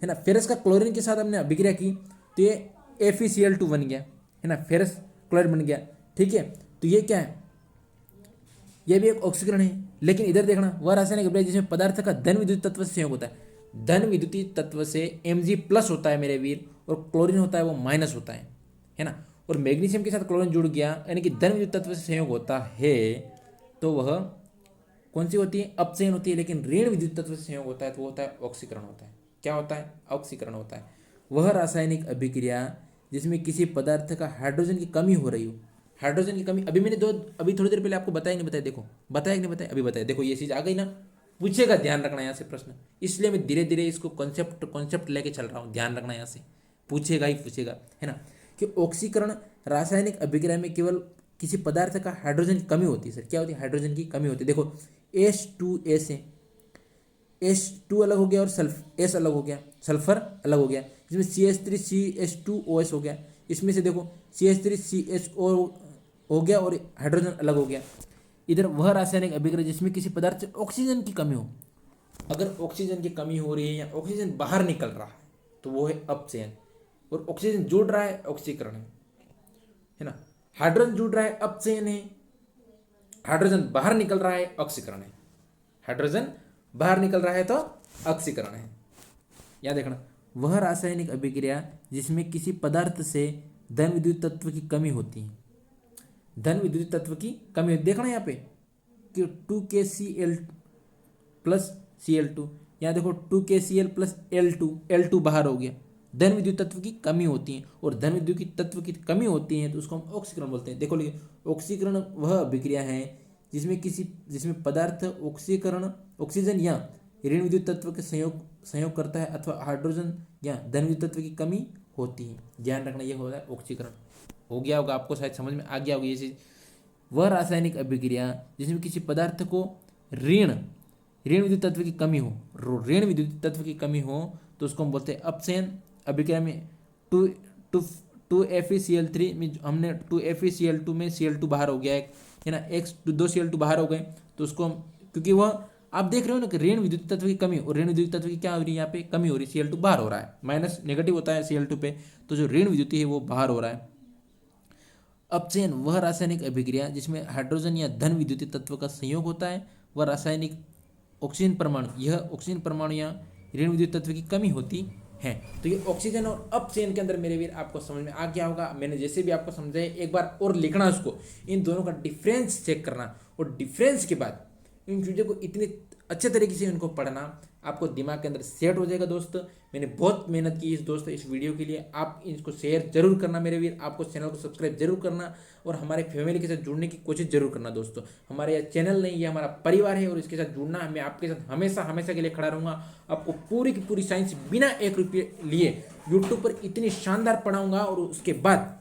ना। फेरस का क्लोरीन के साथ हमने अभिक्रिया की तो ये FeCl2 बन गया, है ना, फेरस क्लोराइड बन गया। ठीक है, तो ये क्या है? यह भी एक ऑक्सीकरण है। लेकिन इधर देखना, वह रासायनिक अभिक्रिया जिसमें पदार्थ का धन विद्युत तत्व से संयोग होता है। धन विद्युतीय तत्व से Mg प्लस होता है मेरे वीर, और क्लोरीन होता है वो माइनस होता है ना। और मैग्नीशियम के साथ क्लोरीन जुड़ गया, यानी कि धन विद्युत तत्व से संयोग होता है, तो वह कौन सी होती है? अपचयन होती है। लेकिन ऋण विद्युत तत्व से संयोग होता है तो वो होता है ऑक्सीकरण होता है। क्या होता है? ऑक्सीकरण होता है। वह रासायनिक अभिक्रिया जिसमें किसी पदार्थ का हाइड्रोजन की कमी हो रही हो। हाइड्रोजन की कमी, अभी थोड़ी देर पहले आपको बताया नहीं बताया? देखो, बताया कि नहीं बताया? अभी बताया। देखो ये चीज़ आ गई ना, पूछेगा, ध्यान रखना यहाँ से प्रश्न। इसलिए मैं धीरे धीरे इसको कॉन्सेप्ट लेके चल रहा हूँ, ध्यान रखना यहाँ से, पूछेगा ही पूछेगा, है ना। कि ऑक्सीकरण रासायनिक अभिक्रिया में केवल किसी पदार्थ का हाइड्रोजन की कमी होती है सर। क्या होती है? हाइड्रोजन की कमी होती है। देखो H2S है, H2 अलग हो गया और S अलग हो गया, सल्फर अलग हो गया। इसमें CH3CH2OS हो गया। इसमें से देखो CH3CHO हो गया और हाइड्रोजन अलग हो गया। इधर वह रासायनिक अभिक्रिया जिसमें किसी पदार्थ से ऑक्सीजन की कमी हो। अगर ऑक्सीजन की कमी हो रही है या ऑक्सीजन बाहर निकल रहा है तो वो है अपचयन, और ऑक्सीजन जुड़ रहा है ऑक्सीकरण है ना। हाइड्रोजन जुड़ रहा है अपचयन है, हाइड्रोजन बाहर निकल रहा है ऑक्सीकरण है। हाइड्रोजन बाहर निकल रहा है तो ऑक्सीकरण है। याद देखना, वह रासायनिक अभिक्रिया जिसमें किसी पदार्थ से धन विद्युत तत्व की कमी होती है। धन विद्युत तत्व की कमी होती। देखना यहाँ पे कि 2KCl प्लस Cl2, यहाँ देखो 2KCl प्लस L2 बाहर हो गया। धन विद्युत तत्व की कमी होती है, और धन विद्युत की तत्व की कमी होती है तो उसको हम ऑक्सीकरण बोलते हैं। देखो लिखिए, ऑक्सीकरण वह अभिक्रिया है जिसमें पदार्थ ऑक्सीजन या ऋण विद्युत तत्व के संयोग करता है, अथवा हाइड्रोजन या धन विद्युत तत्व की कमी होती है। ध्यान रखना, यह होता है ऑक्सीकरण। हो गया होगा आपको, शायद समझ में आ गया होगा ये चीज। वह रासायनिक अभिक्रिया जिसमें किसी पदार्थ को ऋण विद्युत तत्व की कमी हो, ऋण विद्युत तत्व की कमी हो तो उसको हम बोलते हैं अपचयन अभिक्रिया में। 2FeCl3 में हमने 2FeCl2 में Cl2 बाहर हो गया है ना, दो Cl2 बाहर हो गए तो उसको हम, क्योंकि वह आप देख रहे हो ना कि ऋण विद्युत तत्व की कमी, और ऋण विद्युत तत्व की क्या हो रही है, यहाँ पे कमी हो रही है, Cl2 बाहर हो रहा है, माइनस नेगेटिव होता है Cl2 पे, तो जो ऋण विद्युत है वो बाहर हो रहा है। अपचयन वह रासायनिक अभिक्रिया जिसमें हाइड्रोजन या धन विद्युतीय तत्व का संयोग होता है। वह रासायनिक ऑक्सीजन परमाणु, यह ऑक्सीजन परमाणु या ऋण विद्युत तत्व की कमी होती है। तो ये ऑक्सीजन और अपचयन के अंदर मेरे वीर आपको समझ में आ गया होगा। मैंने जैसे भी आपको समझाया, एक बार और लिखना उसको, इन दोनों का डिफरेंस चेक करना, और डिफरेंस के बाद इन चीज़ों को इतने अच्छे तरीके से इनको पढ़ना, आपको दिमाग के अंदर सेट हो जाएगा। दोस्त मैंने बहुत मेहनत की इस वीडियो के लिए। आप इसको शेयर जरूर करना मेरे वीर, आपको चैनल को सब्सक्राइब जरूर करना, और हमारे फैमिली के साथ जुड़ने की कोशिश जरूर करना। दोस्तों हमारे यह चैनल नहीं, ये हमारा परिवार है, और इसके साथ जुड़ना, मैं आपके साथ हमेशा के लिए खड़ा रहूँगा। आपको पूरी की पूरी साइंस बिना 1 रुपये लिए यूट्यूब पर इतनी शानदार पढ़ाऊँगा, और उसके बाद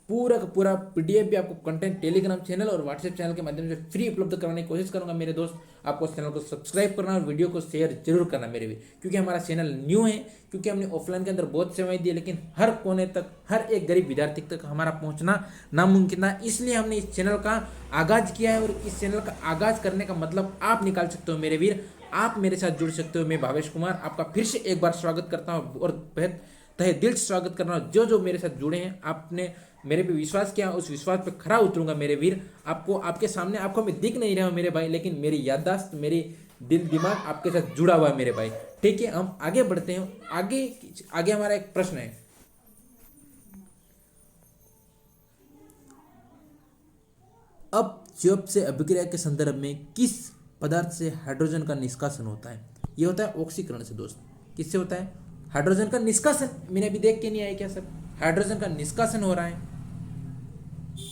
पूरा का पूरा PDF भी आपको कंटेंट टेलीग्राम चैनल और व्हाट्सएप चैनल के माध्यम से फ्री उपलब्ध कराने की कोशिश करूंगा। मेरे दोस्त आपको चैनल को सब्सक्राइब करना और वीडियो को शेयर जरूर करना मेरे भी, क्योंकि हमारा चैनल न्यू है, क्योंकि हमने ऑफलाइन के अंदर बहुत सेवाएं दी, लेकिन हर कोने तक, हर एक गरीब विद्यार्थी तक हमारा पहुंचना नामुमकिन था। इसलिए हमने इस चैनल का आगाज किया है, और इस चैनल का आगाज करने का मतलब आप निकाल सकते हो मेरे वीर, आप मेरे साथ जुड़ सकते हो। मैं भावेश कुमार आपका फिर से एक बार स्वागत करता हूँ, और बेहद तहे दिल से स्वागत करना। जो मेरे साथ जुड़े हैं, आपने मेरे पे विश्वास किया, उस विश्वास पे खरा उतरूंगा मेरे वीर। आपको आपके सामने आपको मैं दिख नहीं रहा हूं मेरे भाई, लेकिन मेरी याददाश्त, मेरी दिल दिमाग आपके साथ जुड़ा हुआ है मेरे भाई। ठीक है, हम आगे बढ़ते हैं। आगे हमारा एक प्रश्न है, अब च्योप से अभिक्रिया के संदर्भ में किस पदार्थ से हाइड्रोजन का निष्कासन होता है? ये होता है ऑक्सीकरण से। दोस्त किससे होता है? हाइड्रोजन का निष्कासन। मैंने अभी देख के नहीं आया क्या सर? हाइड्रोजन का निष्कासन हो रहा है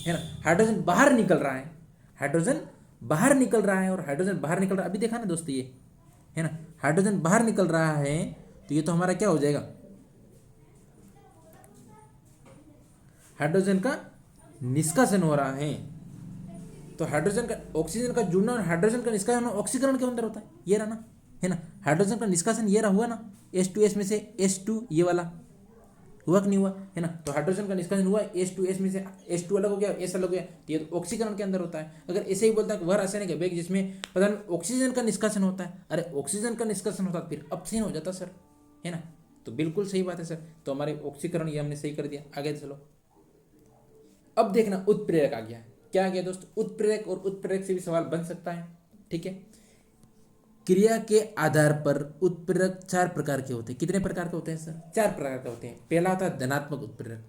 ना, हाइड्रोजन बाहर निकल रहा है, हाइड्रोजन बाहर निकल रहा है, और हाइड्रोजन बाहर निकल रहा है, अभी देखा ना दोस्तों, ये है ना, हाइड्रोजन बाहर निकल रहा है, तो ये तो हमारा क्या हो जाएगा? हाइड्रोजन का निष्कासन हो रहा है। तो हाइड्रोजन का ऑक्सीजन का जुड़ना और हाइड्रोजन का निष्कासन ऑक्सीकरण के अंदर होता है, ये रहा ना, है ना। हाइड्रोजन का निष्कासन ये रहा, हुआ ना, H2S में से H2, ये वाला हुआ कि नहीं हुआ, है ना। तो हाइड्रोजन का निष्कासन हुआ, H2S में से H2 अलग हो गया, S अलग हो गया, तो ये तो ऑक्सीकरण के अंदर होता है। अगर ऐसे ही बोलता है कि वह रासायनिक अभिक्रिया जिसमें पता नहीं ऑक्सीजन का निष्कासन होता है, अरे ऑक्सीजन का निष्कासन होता है फिर अपचयन हो जाता सर, है ना। तो बिल्कुल सही बात है सर। तो हमारे ऑक्सीकरण ये हमने सही कर दिया। आगे चलो, अब देखना उत्प्रेरक आ गया। क्या आ गया दोस्त? उत्प्रेरक, और उत्प्रेरक से भी सवाल बन सकता है। ठीक है, क्रिया के आधार पर उत्प्रेरक 4 प्रकार के होते हैं। कितने प्रकार के होते हैं सर? 4 प्रकार के होते हैं। पहला होता है धनात्मक उत्प्रेरक।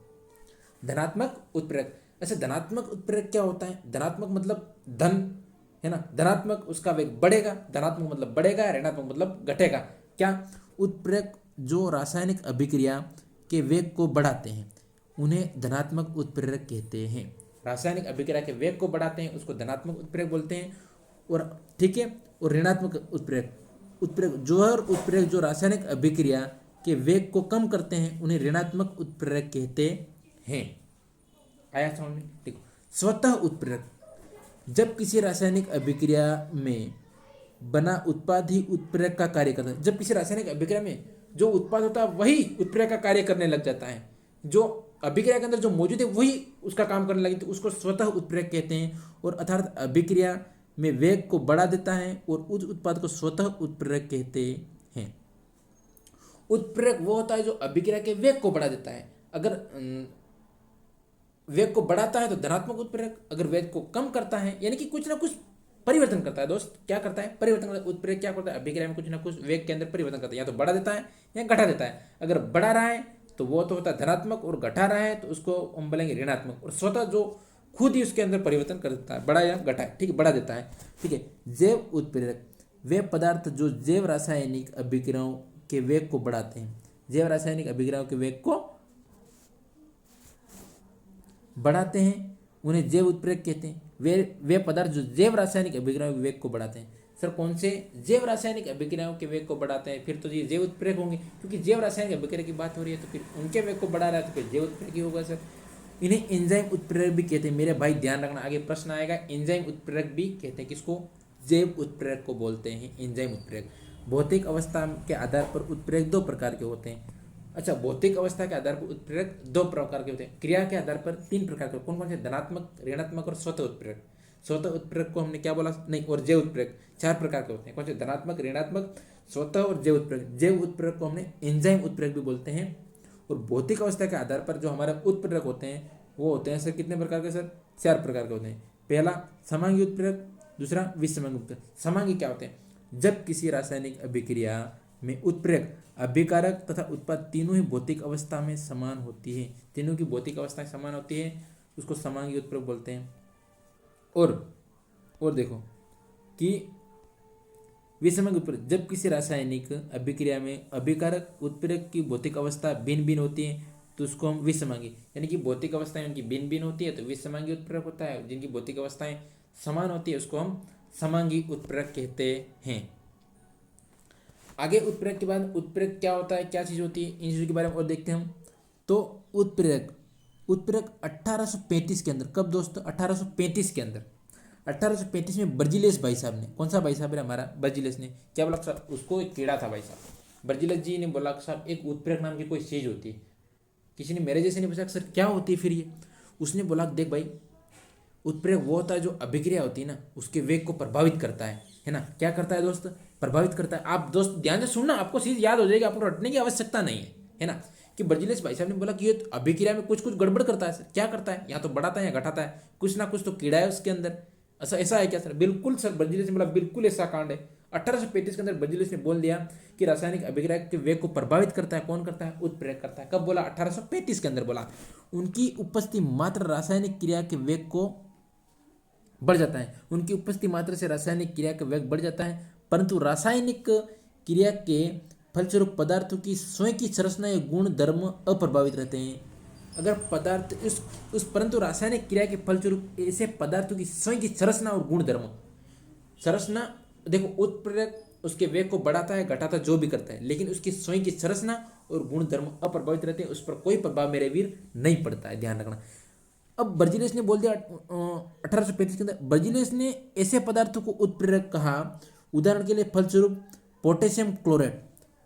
धनात्मक उत्प्रेरक, अच्छा धनात्मक उत्प्रेरक क्या होता है? धनात्मक मतलब धन, है ना, धनात्मक उसका वेग बढ़ेगा, धनात्मक मतलब बढ़ेगा, ऋणात्मक मतलब घटेगा। क्या? उत्प्रेरक जो रासायनिक अभिक्रिया के वेग को बढ़ाते हैं उन्हें धनात्मक उत्प्रेरक कहते हैं। रासायनिक अभिक्रिया के वेग को बढ़ाते हैं उसको धनात्मक उत्प्रेरक बोलते हैं। और ठीक है, और ऋणात्मक उत्प्रेरक जो रासायनिक अभिक्रिया के वेग को कम करते हैं उन्हें ऋणात्मक उत्प्रेरक कहते हैं। आया समझ में? देखो, स्वतः उत्प्रेरक, जब किसी रासायनिक अभिक्रिया में बना उत्पाद ही उत्प्रेरक का कार्य करता है। जब किसी रासायनिक अभिक्रिया में जो उत्पाद होता है वही उत्प्रेरक का कार्य करने लग जाता है, जो अभिक्रिया के अंदर जो मौजूद है वही उसका काम करने लगे, तो उसको स्वतः उत्प्रेरक कहते हैं। और अर्थात अभिक्रिया में वेग को बढ़ा देता है और उस उत्पाद को स्वतः उत्प्रेरक कहते हैं। उत्प्रेरक वो होता है जो अभिक्रिया के वेग को बढ़ा देता है। अगर वेग को बढ़ाता है तो धनात्मक उत्प्रेरक, अगर वेग को कम करता है यानी कि कुछ ना कुछ परिवर्तन करता है। दोस्त क्या करता है? परिवर्तन करता है। उत्प्रेरक क्या करता है? अभिक्रिया में कुछ ना कुछ वेग के अंदर परिवर्तन करता है, या तो बढ़ा देता है या घटा देता है। अगर बढ़ा रहा है तो वो तो होता है धनात्मक, और घटा रहा है तो उसको हम बोलेंगे ऋणात्मक। और स्वतः जो खुद ही उसके अंदर परिवर्तन कर देता है, बड़ा या घटा है, ठीक है, बढ़ा देता है, ठीक है। जैव उत्प्रेरक वे पदार्थ जो जैव रासायनिक अभिक्रियाओं के वेग को बढ़ाते हैं, जैव रासायनिक अभिक्रियाओं के वेग को बढ़ाते हैं, उन्हें जैव उत्प्रेरक कहते हैं। वे पदार्थ जो जैव रासायनिक अभिक्रियाओं के वेग को बढ़ाते हैं। सर कौन से जैव रासायनिक अभिक्रियाओं के वेग को बढ़ाते हैं? फिर तो ये जैव उत्प्रेरक होंगे, क्योंकि जैव रासायनिक अभिक्रिया की बात हो रही है तो फिर उनके वेग को बढ़ा रहा है तो फिर जैव उत्प्रेरक ही होगा सर। इन्हें एंजाइम उत्प्रेरक भी कहते हैं। मेरे भाई ध्यान रखना, आगे प्रश्न आएगा, एंजाइम उत्प्रेरक भी कहते हैं किसको? जैव उत्प्रेरक को बोलते हैं एंजाइम उत्प्रेरक। भौतिक अवस्था के आधार पर उत्प्रेरक दो प्रकार के होते हैं। अच्छा, भौतिक अवस्था के आधार पर उत्प्रेरक दो प्रकार के होते हैं। क्रिया के आधार पर तीन प्रकार के। कौन कौन से? धनात्मक, ऋणात्मक और स्वतः उत्प्रेरक। स्वतः उत्प्रेरक को हमने क्या बोला? नहीं, और जैव उत्प्रेरक। चार प्रकार के होते हैं। कौन से? धनात्मक, ऋणात्मक, स्वतः और जैव उत्प्रेरक। जैव उत्प्रेरक को हमने एंजाइम उत्प्रेरक भी बोलते हैं। और भौतिक अवस्था के आधार पर जो हमारे उत्प्रेरक होते हैं वो होते हैं सर कितने प्रकार के? सर चार प्रकार के होते हैं। पहला समांगी उत्प्रेरक, दूसरा विसमांगी उत्प्रेरक। समांगी क्या होते हैं? जब किसी रासायनिक अभिक्रिया में उत्प्रेरक, अभिकारक तथा उत्पाद तीनों ही भौतिक अवस्था में समान होती है, तीनों की भौतिक अवस्था समान होती है, उसको समांगी उत्प्रेरक बोलते हैं। और देखो कि विसमांगी उत्प्रेरक, जब किसी रासायनिक अभिक्रिया में अभिकारक उत्प्रेरक की भौतिक अवस्था भिन्न भिन्न होती है तो उसको हम विसमांगी, यानी कि भौतिक अवस्थाएं उनकी भिन्न भिन्न होती है तो विसमांगी उत्प्रेरक होता है। जिनकी भौतिक अवस्थाएं समान होती है उसको हम समांगी उत्प्रेरक कहते हैं। आगे उत्प्रेरक के बाद उत्प्रेरक क्या होता है, क्या चीज होती है, इन चीजों के बारे में और देखते हैं हम। तो उत्प्रेरक 1835 के अंदर, कब दोस्तों? 1835 के अंदर, 1835 में बर्जिलेस भाई साहब ने, कौन सा भाई साहब है हमारा? बर्जिलेस ने क्या बोला साहब? उसको एक कीड़ा था भाई साहब, बर्जिलेस जी ने बोला साहब एक उत्प्रेरक नाम की कोई चीज होती है। किसी ने मेरे जैसे नहीं पूछा सर क्या होती है फिर ये? उसने बोला देख भाई, उत्प्रेरक वो होता है जो अभिक्रिया होती है ना उसके वेग को प्रभावित करता है ना। क्या करता है दोस्त? प्रभावित करता है। आप दोस्त ध्यान से सुनना, आपको चीज याद हो जाएगी, आपको रटने की आवश्यकता नहीं है ना। कि बर्जिलेस भाई साहब ने बोला कि ये अभिक्रिया में कुछ कुछ गड़बड़ करता है सर। क्या करता है? या तो बढ़ाता है या घटाता है, कुछ ना कुछ तो कीड़ा है उसके अंदर। ऐसा है क्या सर? बिल्कुल सर, बर्जिलेस ने बोला बिल्कुल ऐसा कांड है। 1835 के अंदर बर्जिलेस ने बोल दिया कि रासायनिक अभिक्रिया के वेग को प्रभावित करता है कौन? करता है उत्प्रेरक करता है। कब बोला? 1835 के अंदर बोला। उनकी उपस्थिति मात्र रासायनिक क्रिया के वेग को बढ़ जाता है, उनकी उपस्थिति मात्र से रासायनिक क्रिया का वेग बढ़ जाता है, परंतु रासायनिक क्रिया के फलस्वरूप पदार्थों की स्वयं की संरचना या गुण धर्म अप्रभावित रहते हैं। अगर पदार्थ परंतु रासायनिक क्रिया के फलस्वरूप ऐसे पदार्थों की स्वयं की संरचना और गुण धर्म, संरचना देखो, उत्प्रेरक उसके वेग को बढ़ाता है घटाता जो भी करता है, लेकिन उसकी स्वयं की संरचना और गुण धर्म अप्रभावित रहते हैं, उस पर कोई प्रभाव मेरे वीर नहीं पड़ता है, ध्यान रखना। अब बर्जिलेस ने बोल दिया 1835 के अंदर, बर्जिलेस ने ऐसे पदार्थों को उत्प्रेरक कहा। उदाहरण के लिए फलस्वरूप potassium chloride,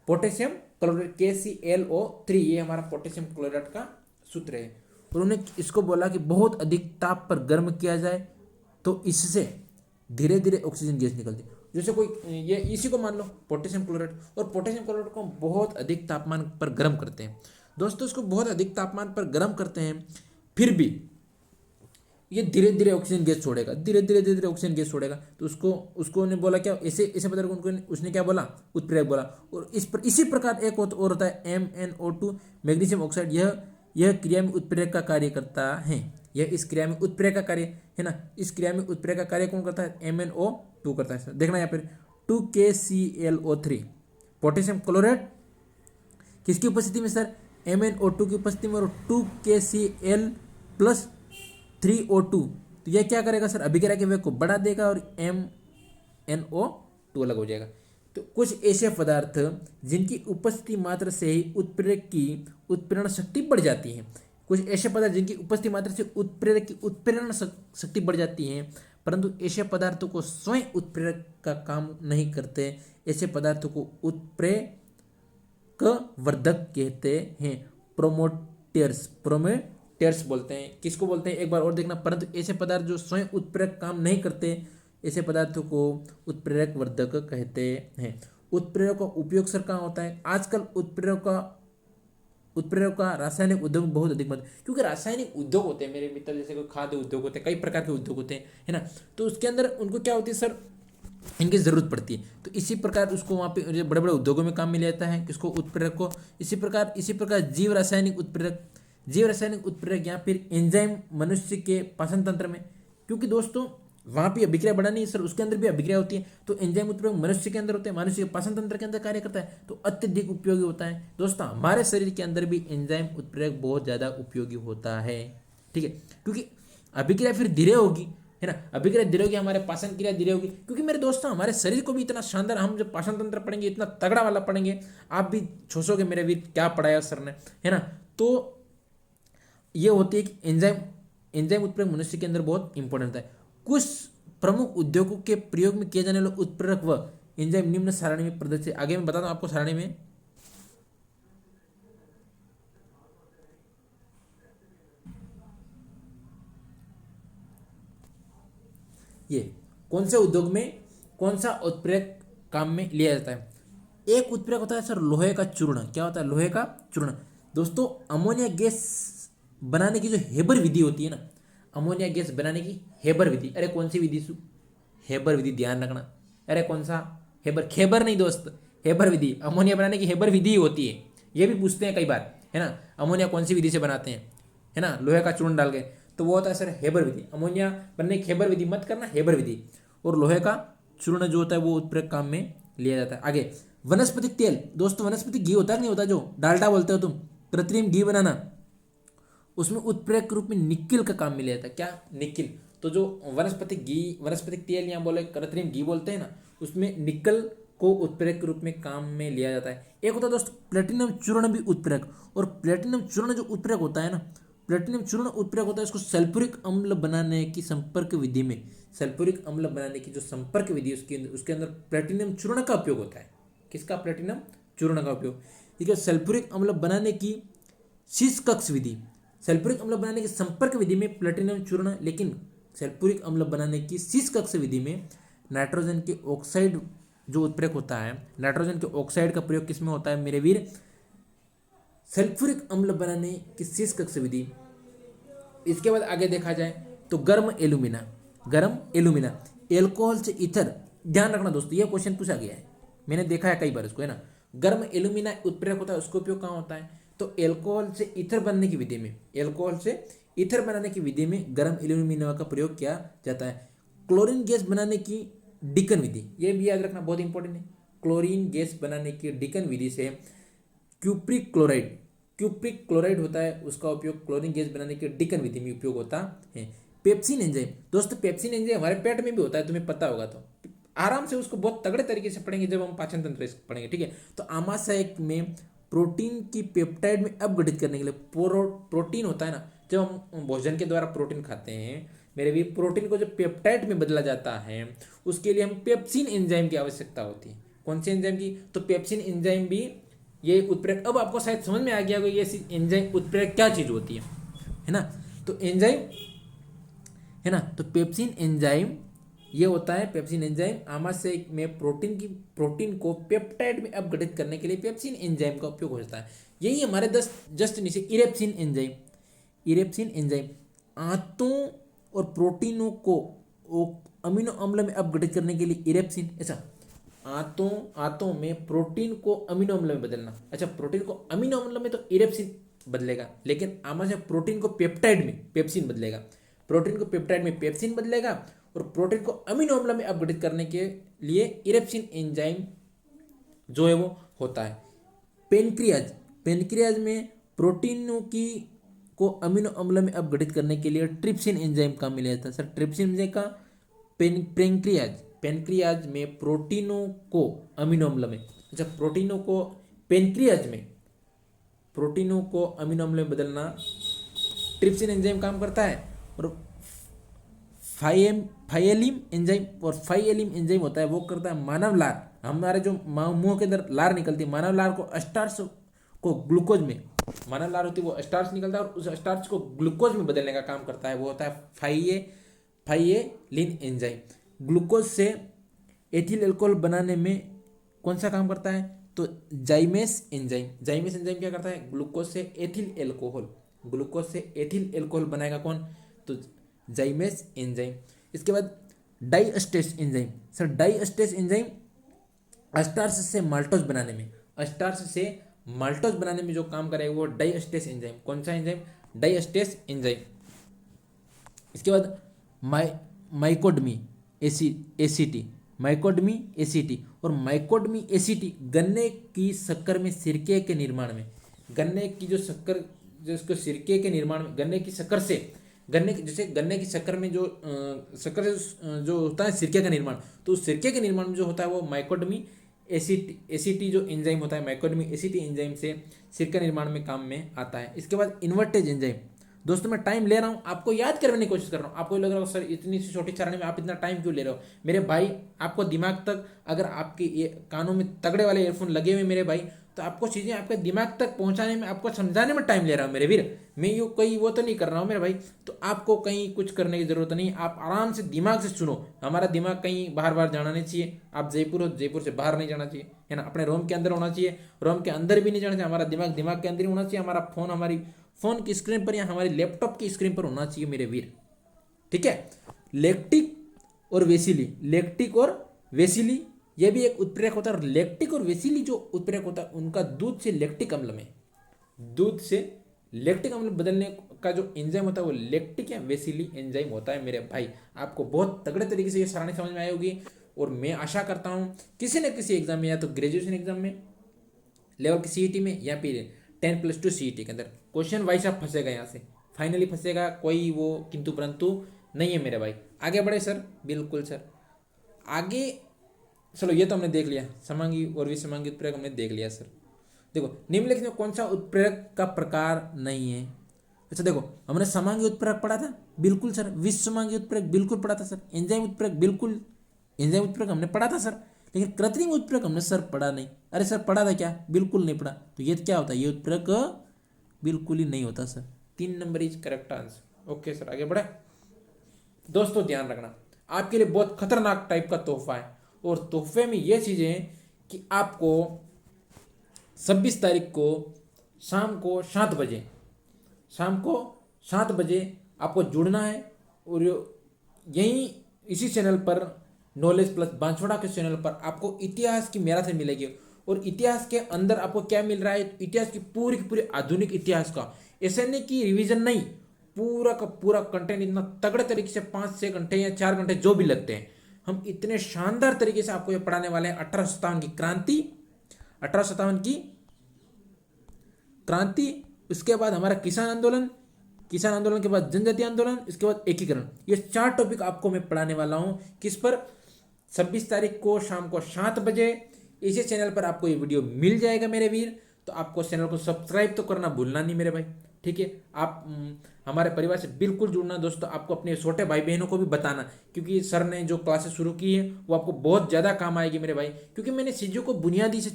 potassium chloride KClO3, ये हमारा पोटेशियम क्लोराइड का सूत्र है। उन्होंने इसको बोला कि बहुत अधिक ताप पर गर्म किया जाए तो इससे धीरे धीरे ऑक्सीजन गैस निकलती है। जैसे कोई ये इसी को मान लो पोटेशियम क्लोराइड, और पोटेशियम क्लोराइड को बहुत अधिक तापमान पर गर्म करते हैं दोस्तों, इसको बहुत अधिक तापमान पर गर्म करते हैं, फिर भी ये धीरे धीरे ऑक्सीजन गैस छोड़ेगा, धीरे धीरे ऑक्सीजन गैस छोड़ेगा। तो उसको ने बोला क्या? ऐसे पदार्थ को उनको उसने क्या बोला? उत्प्रेरक बोला। और इसी प्रकार एक और होता है MnO2 मैग्नीशियम ऑक्साइड। यह क्रिया में उत्प्रेरक का कार्य करता है। यह इस क्रिया में उत्प्रेरक का कार्य है ना। इस क्रिया में उत्प्रेरक का कार्य कौन करता है? MnO2 करता है। देखना यहाँ पर 2KClO3 पोटेशियम क्लोराइड किसकी उपस्थिति में सर? MnO2 की उपस्थिति में, और 2KCl प्लस 3O2, तो यह क्या करेगा सर? अभिक्रिया के वेग को बढ़ा देगा और MnO2 अलग हो जाएगा। तो कुछ ऐसे पदार्थ जिनकी उपस्थिति मात्र से ही उत्प्रेरक की उत्प्रेरण शक्ति बढ़ जाती है, कुछ ऐसे पदार्थ जिनकी उपस्थिति मात्र से उत्प्रेरक की उत्प्रेरण शक्ति बढ़ जाती है, परंतु ऐसे पदार्थों को स्वयं उत्प्रेरक का काम नहीं करते, ऐसे पदार्थों को उत्प्रेरक वर्धक कहते हैं। प्रोमोटर्स बोलते हैं। किसको बोलते हैं? एक बार और देखना। परंतु ऐसे पदार्थ जो स्वयं उत्प्रेरक काम नहीं करते, ऐसे पदार्थों को उत्प्रेरक वर्धक कहते हैं। उत्प्रेरक का उपयोग सर कहाँ होता है? आजकल उत्प्रेरक का रासायनिक उद्योग में बहुत अधिक मत, क्योंकि रासायनिक उद्योग होते हैं मेरे मित्र, जैसे कोई खाद्य उद्योग होते हैं, कई प्रकार के उद्योग होते हैं, है ना। तो उसके अंदर उनको क्या होती है सर? इनकी ज़रूरत पड़ती है। तो इसी प्रकार उसको वहाँ पे बड़े बड़े उद्योगों में काम मिल जाता है, किसको? उत्प्रेरक को। इसी प्रकार जीव रासायनिक उत्प्रेरक, जीव रासायनिक उत्प्रेरक या फिर एंजाइम मनुष्य के पाचन तंत्र में, क्योंकि दोस्तों वहां भी अभिक्रिया बढ़ानी है सर, उसके अंदर भी अभिक्रिया होती है, तो एंजाइम उत्प्रेरक मनुष्य के अंदर होते हैं, मनुष्य के पाचन तंत्र के अंदर कार्य करता है, तो अत्यधिक उपयोगी होता है। दोस्तों हमारे शरीर के अंदर भी एंजाइम उत्प्रेरक बहुत ज्यादा उपयोगी होता है, ठीक है, क्योंकि अभिक्रिया फिर धीरे होगी, है ना, अभिक्रिया धीरे होगी, हमारे पाचन क्रिया धीरे होगी, क्योंकि मेरे दोस्तों हमारे शरीर को भी इतना शानदार, हम जब पाचन तंत्र पढ़ेंगे इतना तगड़ा वाला पढ़ेंगे, आप भी सोचोगे मेरे वीर क्या पढ़ाया सर ने, है ना। तो ये होती है कि एंजाइम उत्प्रेरक मनुष्य के अंदर बहुत इंपॉर्टेंट है। कुछ प्रमुख उद्योगों के प्रयोग में किए जाने वाले उत्प्रेरक व एंजाइम निम्न सारणी में प्रदर्शित, आगे मैं बताता हूं आपको सारणी में। ये कौन से उद्योग में कौन सा उत्प्रेरक काम में लिया जाता है। एक उत्प्रेरक होता है सर लोहे का चूर्ण, क्या होता है, लोहे का चूर्ण। दोस्तों अमोनिया गैस बनाने की जो हेबर विधि होती है ना, अमोनिया गैस बनाने की हेबर विधि, अरे कौन सी विधि, हेबर विधि, ध्यान रखना, अरे कौन सा हेबर, खेबर नहीं दोस्त, हेबर विधि, अमोनिया बनाने की हेबर विधि होती है, ये भी पूछते हैं कई बार, है ना, अमोनिया कौन सी विधि से बनाते हैं, है ना, लोहे का चूर्ण डाल के, तो वो होता है सर हेबर विधि। अमोनिया बनने की हेबर विधि मत करना, हेबर विधि। और लोहे का चूर्ण जो होता है वो उत्प्रेरक काम में लिया जाता है। आगे वनस्पतिक तेल, दोस्तों वनस्पतिक घी होता है नहीं होता, जो डाल्डा बोलते हो तुम, कृत्रिम घी बनाना, उसमें उत्प्रेरक के रूप में निकिल का काम में लिया जाता है। क्या, निकिल। तो जो वनस्पतिक घी, वनस्पतिक तेल या बोले कृत्रिम घी बोलते हैं ना, उसमें निकल को उत्प्रेरक के रूप में काम में लिया जाता है। एक होता है दोस्त प्लेटिनम चूर्ण भी उत्प्रेरक, और प्लेटिनम चूर्ण जो उत्प्रेरक होता है ना, प्लेटिनम चूर्ण उत्प्रेरक होता है, इसको सल्फ्यूरिक अम्ल बनाने की संपर्क विधि में, सल्फ्यूरिक अम्ल बनाने की जो संपर्क विधि उसके अंदर प्लेटिनम चूर्ण का उपयोग होता है। किसका, प्लेटिनम चूर्ण का उपयोग, ठीक है। सल्फ्यूरिक अम्ल बनाने की शीश कक्ष विधि, सल्फ्यूरिक अम्ल बनाने की संपर्क विधि में प्लेटिनम चूर्ण, लेकिन सल्फ्यूरिक अम्ल बनाने की शीश कक्ष विधि में नाइट्रोजन के ऑक्साइड जो उत्प्रेरक होता है, नाइट्रोजन के ऑक्साइड का प्रयोग किसमें होता है मेरे वीर, सल्फ्यूरिक अम्ल बनाने की शीश कक्ष विधि। इसके बाद आगे देखा जाए तो गर्म एल्यूमिना, गर्म एल्यूमिना, एल्कोहल से ईथर, ध्यान रखना दोस्तों ये क्वेश्चन पूछा गया है, मैंने देखा है कई बार इसको, है ना। गर्म एल्यूमिना उत्प्रेरक होता है, उसका उपयोग कहाँ होता है, तो एल्कोहल से ईथर बनने की विधि में, एल्कोहल से ईथर बनाने की विधि में गर्म एल्यूमिना का प्रयोग किया जाता है। क्लोरीन गैस बनाने की डिकन विधि, ये भी याद रखना बहुत इंपॉर्टेंट है। क्लोरीन गैस बनाने की डिकन विधि से क्यूप्रिक क्लोराइड, क्यूप्रिक क्लोराइड होता है, उसका उपयोग क्लोरीन गैस बनाने के डिकन विधि में उपयोग होता है। पेप्सिन एंजाइम, दोस्तों पेप्सिन एंजाइम हमारे पेट में भी होता है, तुम्हें पता होगा, तो आराम से उसको बहुत तगड़े तरीके से पढ़ेंगे जब हम पाचन तंत्र पढ़ेंगे, ठीक है। तो आमाशय में प्रोटीन की पेप्टाइड में अपघटित करने के लिए, प्रोटीन होता है ना, जब हम भोजन के द्वारा प्रोटीन खाते हैं मेरे भी, प्रोटीन को जब पेप्टाइड में बदला जाता है उसके लिए हम पेप्सिन एंजाइम की आवश्यकता होती है। कौन सी एंजाइम की, तो पेप्सिन एंजाइम भी ये उत्प्रेरक। अब आपको शायद समझ में आ गया होगा ये एंजाइम उत्प्रेरक क्या चीज होती है ना। तो एंजाइम, है ना, तो पेप्सिन एंजाइम ये होता है, पेप्सिन एंजाइम आमाशय में प्रोटीन को पेप्टाइड में अपघटित करने के लिए पेप्सिन एंजाइम का उपयोग होता है। यही हमारे जस्ट नीचे इरेप्सिन एंजाइम, इरेप्सिन एंजाइम आंतों और प्रोटीनों को अमीनो अम्ल में अपघटित करने के लिए इरेप्सिन, ऐसा आंतों में प्रोटीन को अमीनो अम्ल में बदलना, अच्छा प्रोटीन को अमीनो अम्ल में तो इरेप्सिन बदलेगा, लेकिन आमाशय प्रोटीन को पेप्टाइड में पेप्सिन बदलेगा, प्रोटीन को पेप्टाइड में पेप्सिन बदलेगा, और प्रोटीन को अमीनो अम्ल में अपघटित करने के लिए इरेप्सिन एंजाइम जो है वो होता है। पेनक्रियाज, पेनक्रियाज में प्रोटीनों की को अमीनो अम्ल में अपघटित करने के लिए ट्रिप्सिन एंजाइम काम में लिया जाता है। सर ट्रिप्सिन एंजाइम का पेनक्रियाज, पेनक्रियाज में प्रोटीनों को अमीनो अम्ल में, अच्छा प्रोटीनों को पेनक्रियाज में प्रोटीनों को अमीनो अम्ल में बदलना ट्रिप्सिन एंजाइम काम करता है। और फाइलिम एंजाइम, और फाइलिम एंजाइम होता है वो करता है मानव लार, हमारे जो मुंह के अंदर लार निकलती है, मानव लार को स्टार्च को ग्लूकोज में, मानव लार होती है वो स्टार्च निकलता है और उस स्टार्च को ग्लूकोज में बदलने का काम करता है, वो होता है फाइलिन एंजाइम। ग्लूकोज से एथिल अल्कोहल बनाने में कौन सा काम करता है, तो जाइमेस एंजाइम, जाइमेस एंजाइम क्या करता है, ग्लूकोज से एथिल अल्कोहल, ग्लूकोज से एथिल अल्कोहल बनाएगा कौन, तो जाइमेस एंजाइम। इसके बाद डाइएस्टेस एंजाइम, सर डाइएस्टेस एंजाइम स्टार्च से माल्टोज बनाने में, स्टार्च से माल्टोज बनाने में जो काम करेगा वो डाइएस्टेस एंजाइम। कौन सा एंजाइम? डाइएस्टेस एंजाइम। इसके बाद माइकोडमी एसीटी, माइकोडमी एसीटी। और माइकोडमी एसीटी गन्ने की शक्कर में सिरके के निर्माण में, गन्ने की जो शक्कर, जो इसको सिरके के निर्माण में, गन्ने की शक्कर से, जैसे गन्ने की शक्कर में जो शक्कर से जो होता है सिरके का निर्माण, तो उस सिरके के निर्माण में जो होता है वो माइकोडमी एसीटी जो एंजाइम होता है, माइकोडमी एसीटी एंजाइम से सिरका निर्माण में काम में आता है। इसके बाद इन्वर्टेज एंजाइम। दोस्तों मैं टाइम ले रहा हूँ, आपको याद करने की कोशिश कर रहा हूँ। आपको लग रहा हो सर इतनी सी छोटी चरण में आप इतना टाइम क्यों ले रहे हो? मेरे भाई आपको दिमाग तक, अगर आपके ये कानों में तगड़े वाले ईयरफोन लगे हुए मेरे भाई, तो आपको चीज़ें आपके दिमाग तक पहुंचाने में, आपको समझाने में टाइम ले रहा हूँ मेरे वीर। मैं यूँ कोई वो तो नहीं कर रहा हूँ मेरे भाई। तो आपको कहीं कुछ करने की जरूरत नहीं, आप आराम से दिमाग से सुनो। हमारा दिमाग कहीं बाहर बाहर जाना नहीं चाहिए। आप जयपुर हो, जयपुर से बाहर नहीं जाना चाहिए, है ना। अपने रोम के अंदर होना चाहिए, रोम के अंदर भी नहीं जाना चाहिए। हमारा दिमाग दिमाग के अंदर ही होना चाहिए। हमारा फोन हमारी फोन की स्क्रीन पर या हमारी लैपटॉप की स्क्रीन पर होना चाहिए मेरे वीर, ठीक है। लैक्टिक और वेसिली, लैक्टिक और वेसिली ये भी एक उत्प्रेरक होता है। लैक्टिक और वेसिली जो उत्प्रेरक होता है उनका दूध से लैक्टिक अम्ल में, दूध से लैक्टिक अम्ल बदलने का जो एंजाइम होता है वो लैक्टिक या वेसिली एंजाइम होता है मेरे भाई। आपको बहुत तगड़े तरीके से ये सारणी समझ में आई होगी। और मैं आशा करता हूँ किसी न किसी एग्जाम में, या तो ग्रेजुएशन एग्जाम में लेवल की सीईटी में, या फिर 10+2 सीईटी के अंदर क्वेश्चन वाइज आप फंसेगा, यहाँ से फाइनली फंसेगा। कोई वो किंतु परंतु नहीं है मेरे भाई। आगे बढ़े सर? बिल्कुल सर, आगे चलो। ये तो हमने देख लिया, समांगी और विसमांगी उत्प्रेरक हमने देख लिया सर। देखो निम्नलिखित में कौन सा उत्प्रेरक का प्रकार नहीं है? अच्छा देखो, हमने समांगी उत्प्रेरक पढ़ा था, बिल्कुल सर। विसमांगी उत्प्रेरक बिल्कुल पढ़ा था सर। एंजाइम उत्प्रेरक बिल्कुल, एंजाइम उत्प्रेरक हमने पढ़ा था सर। लेकिन कृत्रिम उत्प्रेरक हमने सर पढ़ा नहीं। अरे सर पढ़ा था क्या? बिल्कुल नहीं पढ़ा। तो ये क्या होता है? ये उत्प्रेरक बिल्कुल ही नहीं होता sir. 3 number is correct answer. Okay sir, आगे बढ़े। दोस्तों ध्यान रखना, आपके लिए बहुत खतरनाक टाइप का तोहफा है। और तोहफे में ये चीजें हैं कि आपको 26 तारीख को शाम को 7 बजे, शाम को 7 बजे आपको जुड़ना है। और यहीं इसी चैनल पर, नॉलेज प्लस बांसवाड़ा के चैनल पर आपको इतिहास की मैराथन मिलेगी। और इतिहास के अंदर आपको क्या मिल रहा है? इतिहास की पूरी आधुनिक इतिहास का, ऐसे नहीं कि रिवीजन नहीं, पूरा का पूरा कंटेंट इतना तगड़े तरीके से 5-6 घंटे या 4 घंटे जो भी लगते हैं, हम इतने शानदार तरीके से आपको ये पढ़ाने वाले हैं। 1857 की क्रांति, 1857 की क्रांति, उसके बाद हमारा किसान आंदोलन, किसान आंदोलन के बाद जनजातीय आंदोलन, इसके बाद एकीकरण। ये 4 टॉपिक आपको मैं पढ़ाने वाला हूं। किस पर? 26 तारीख को शाम को 7 बजे इसी चैनल पर आपको ये वीडियो मिल जाएगा मेरे वीर। तो आपको चैनल को सब्सक्राइब तो करना भूलना नहीं मेरे भाई, ठीक है। आप हमारे परिवार से बिल्कुल जुड़ना दोस्तों। आपको अपने छोटे भाई बहनों को भी बताना, क्योंकि सर ने जो क्लासेस शुरू की है वो आपको बहुत ज़्यादा काम आएगी मेरे भाई। क्योंकि मैंने चीज़ों को बुनियादी से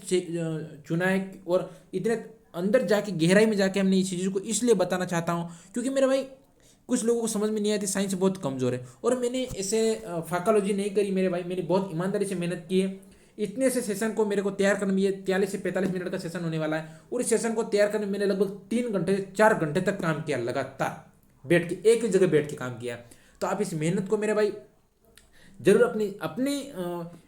चुना है, और इतने अंदर जाके गहराई में जाके हमने इस चीज़ों को इसलिए बताना चाहता हूँ क्योंकि मेरे भाई कुछ लोगों को समझ में नहीं आती, साइंस बहुत कमज़ोर है। और मैंने ऐसे फाकालॉजी नहीं करी मेरे भाई, मैंने बहुत ईमानदारी से मेहनत की है। इतने से सेशन को मेरे को तैयार करने में, ये 43 से 45 मिनट का सेशन होने वाला है। और इस सेशन को तैयार करने में मैंने लगभग 3 घंटे से 4 घंटे तक काम किया, लगातार बैठ के, एक ही जगह बैठ के काम किया। तो आप इस मेहनत को मेरे भाई जरूर अपनी अपनी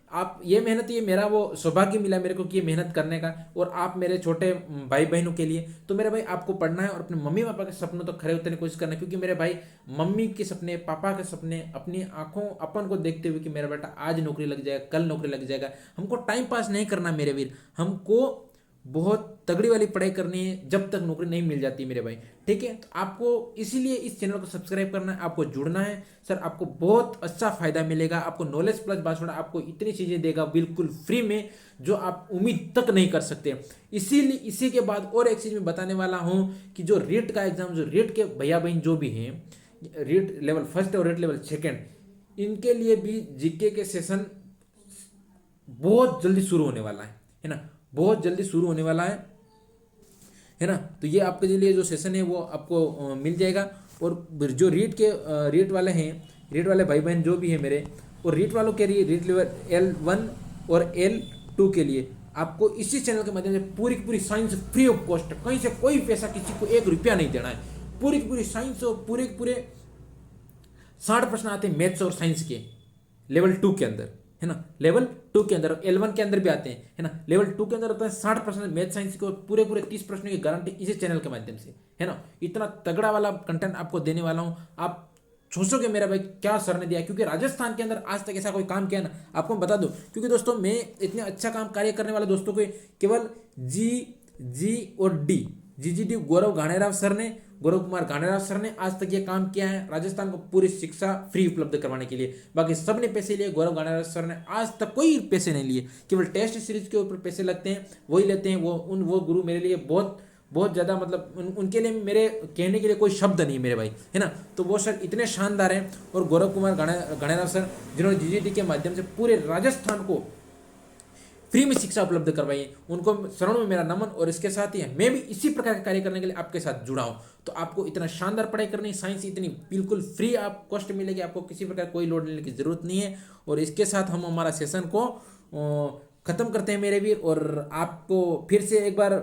आप ये मेहनत, ये मेरा वो सौभाग्य मिला मेरे को कि ये मेहनत करने का। और आप मेरे छोटे भाई बहनों के लिए, तो मेरे भाई आपको पढ़ना है और अपने मम्मी पापा के सपनों तो खरे उतरने की कोशिश करना है। क्योंकि मेरे भाई मम्मी के सपने, पापा के सपने अपनी आंखों अपन को देखते हुए कि मेरा बेटा आज नौकरी लग जाएगा, कल नौकरी लग जाएगा, हमको टाइम पास नहीं करना मेरे वीर। हमको बहुत तगड़ी वाली पढ़ाई करनी है जब तक नौकरी नहीं मिल जाती मेरे भाई, ठीक है। तो आपको इसीलिए इस चैनल को सब्सक्राइब करना है, आपको जुड़ना है सर। आपको बहुत अच्छा फायदा मिलेगा। आपको नॉलेज प्लस बांसवाड़ा आपको इतनी चीजें देगा बिल्कुल फ्री में जो आप उम्मीद तक नहीं कर सकते। इसीलिए इसी के बाद और एक चीज मैं बताने वाला हूं कि जो रीट का एग्जाम, जो रीट के भैया बहन जो भी हैं, रीट लेवल 1 और रीट लेवल 2, इनके लिए भी जीके के सेशन बहुत जल्दी शुरू होने वाला है ना, बहुत जल्दी शुरू होने वाला है ना। तो ये आपके लिए जो सेशन है वो आपको मिल जाएगा। और जो रीट वाले हैं, रीट वाले भाई बहन जो भी है मेरे, और रीट वालों के लिए, रीट लेवल L1 और L2 के लिए आपको इसी चैनल के माध्यम से पूरी साइंस फ्री ऑफ कॉस्ट, कहीं से कोई पैसा किसी को 1 रुपया नहीं देना है। पूरी साइंस और पूरे 60 प्रश्न आते हैं मैथ्स और साइंस के लेवल 2 के अंदर, है ना। लेवल 2 के अंदर, L1 के अंदर भी आते हैं, है ना। लेवल 2 के अंदर होता है 60% मैथ साइंस को, पूरे 30 प्रश्नों की गारंटी इसी चैनल के माध्यम से, है ना। इतना तगड़ा वाला कंटेंट आपको देने वाला हूँ, आप सोचोगे मेरा भाई क्या सर ने दिया, क्योंकि राजस्थान के अंदर आज तक ऐसा कोई काम किया ना, आपको मैं बता दूं, क्योंकि दोस्तों मैं इतने अच्छा काम कार्य करने वाले दोस्तों को केवल जी और डी, GGD गौरव घाणेराव सर ने, गौरव कुमार घाणेराव सर ने आज तक ये काम किया है राजस्थान को पूरी शिक्षा फ्री उपलब्ध करवाने के लिए। बाकी सब ने पैसे लिए, गौरव घाणेराव सर ने आज तक कोई पैसे नहीं लिए, केवल टेस्ट सीरीज के ऊपर पैसे लगते हैं, वही लेते हैं। वो गुरु मेरे लिए बहुत बहुत ज़्यादा, मतलब उनके लिए मेरे कहने के लिए कोई शब्द नहीं मेरे भाई, है ना। तो वो सर इतने शानदार हैं। और गौरव कुमार घाणेराव सर, जिन्होंने GGD के माध्यम से पूरे राजस्थान को फ्री में शिक्षा उपलब्ध करवाई है, उनको शरणों में मेरा नमन। और इसके साथ ही मैं भी इसी प्रकार के कार्य करने के लिए आपके साथ जुड़ा हूँ। तो आपको इतना शानदार पढ़ाई करनी, साइंस इतनी बिल्कुल फ्री आप कॉस्ट मिलेगी, आपको किसी प्रकार कोई लोड लेने की जरूरत नहीं है। और इसके साथ हम हमारा सेशन को खत्म करते हैं मेरे वीर। और आपको फिर से एक बार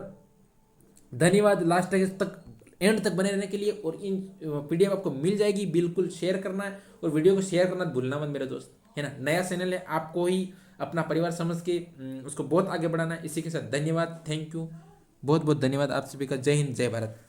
धन्यवाद लास्ट तक एंड तक बने रहने के लिए। और इन PDF आपको मिल जाएगी, बिल्कुल शेयर करना है, और वीडियो को शेयर करना भूलना मत मेरे दोस्त, है ना। नया चैनल है, आपको ही अपना परिवार समझ के उसको बहुत आगे बढ़ाना है। इसी के साथ धन्यवाद, थैंक यू, बहुत बहुत धन्यवाद आप सभी का। जय हिंद, जय भारत।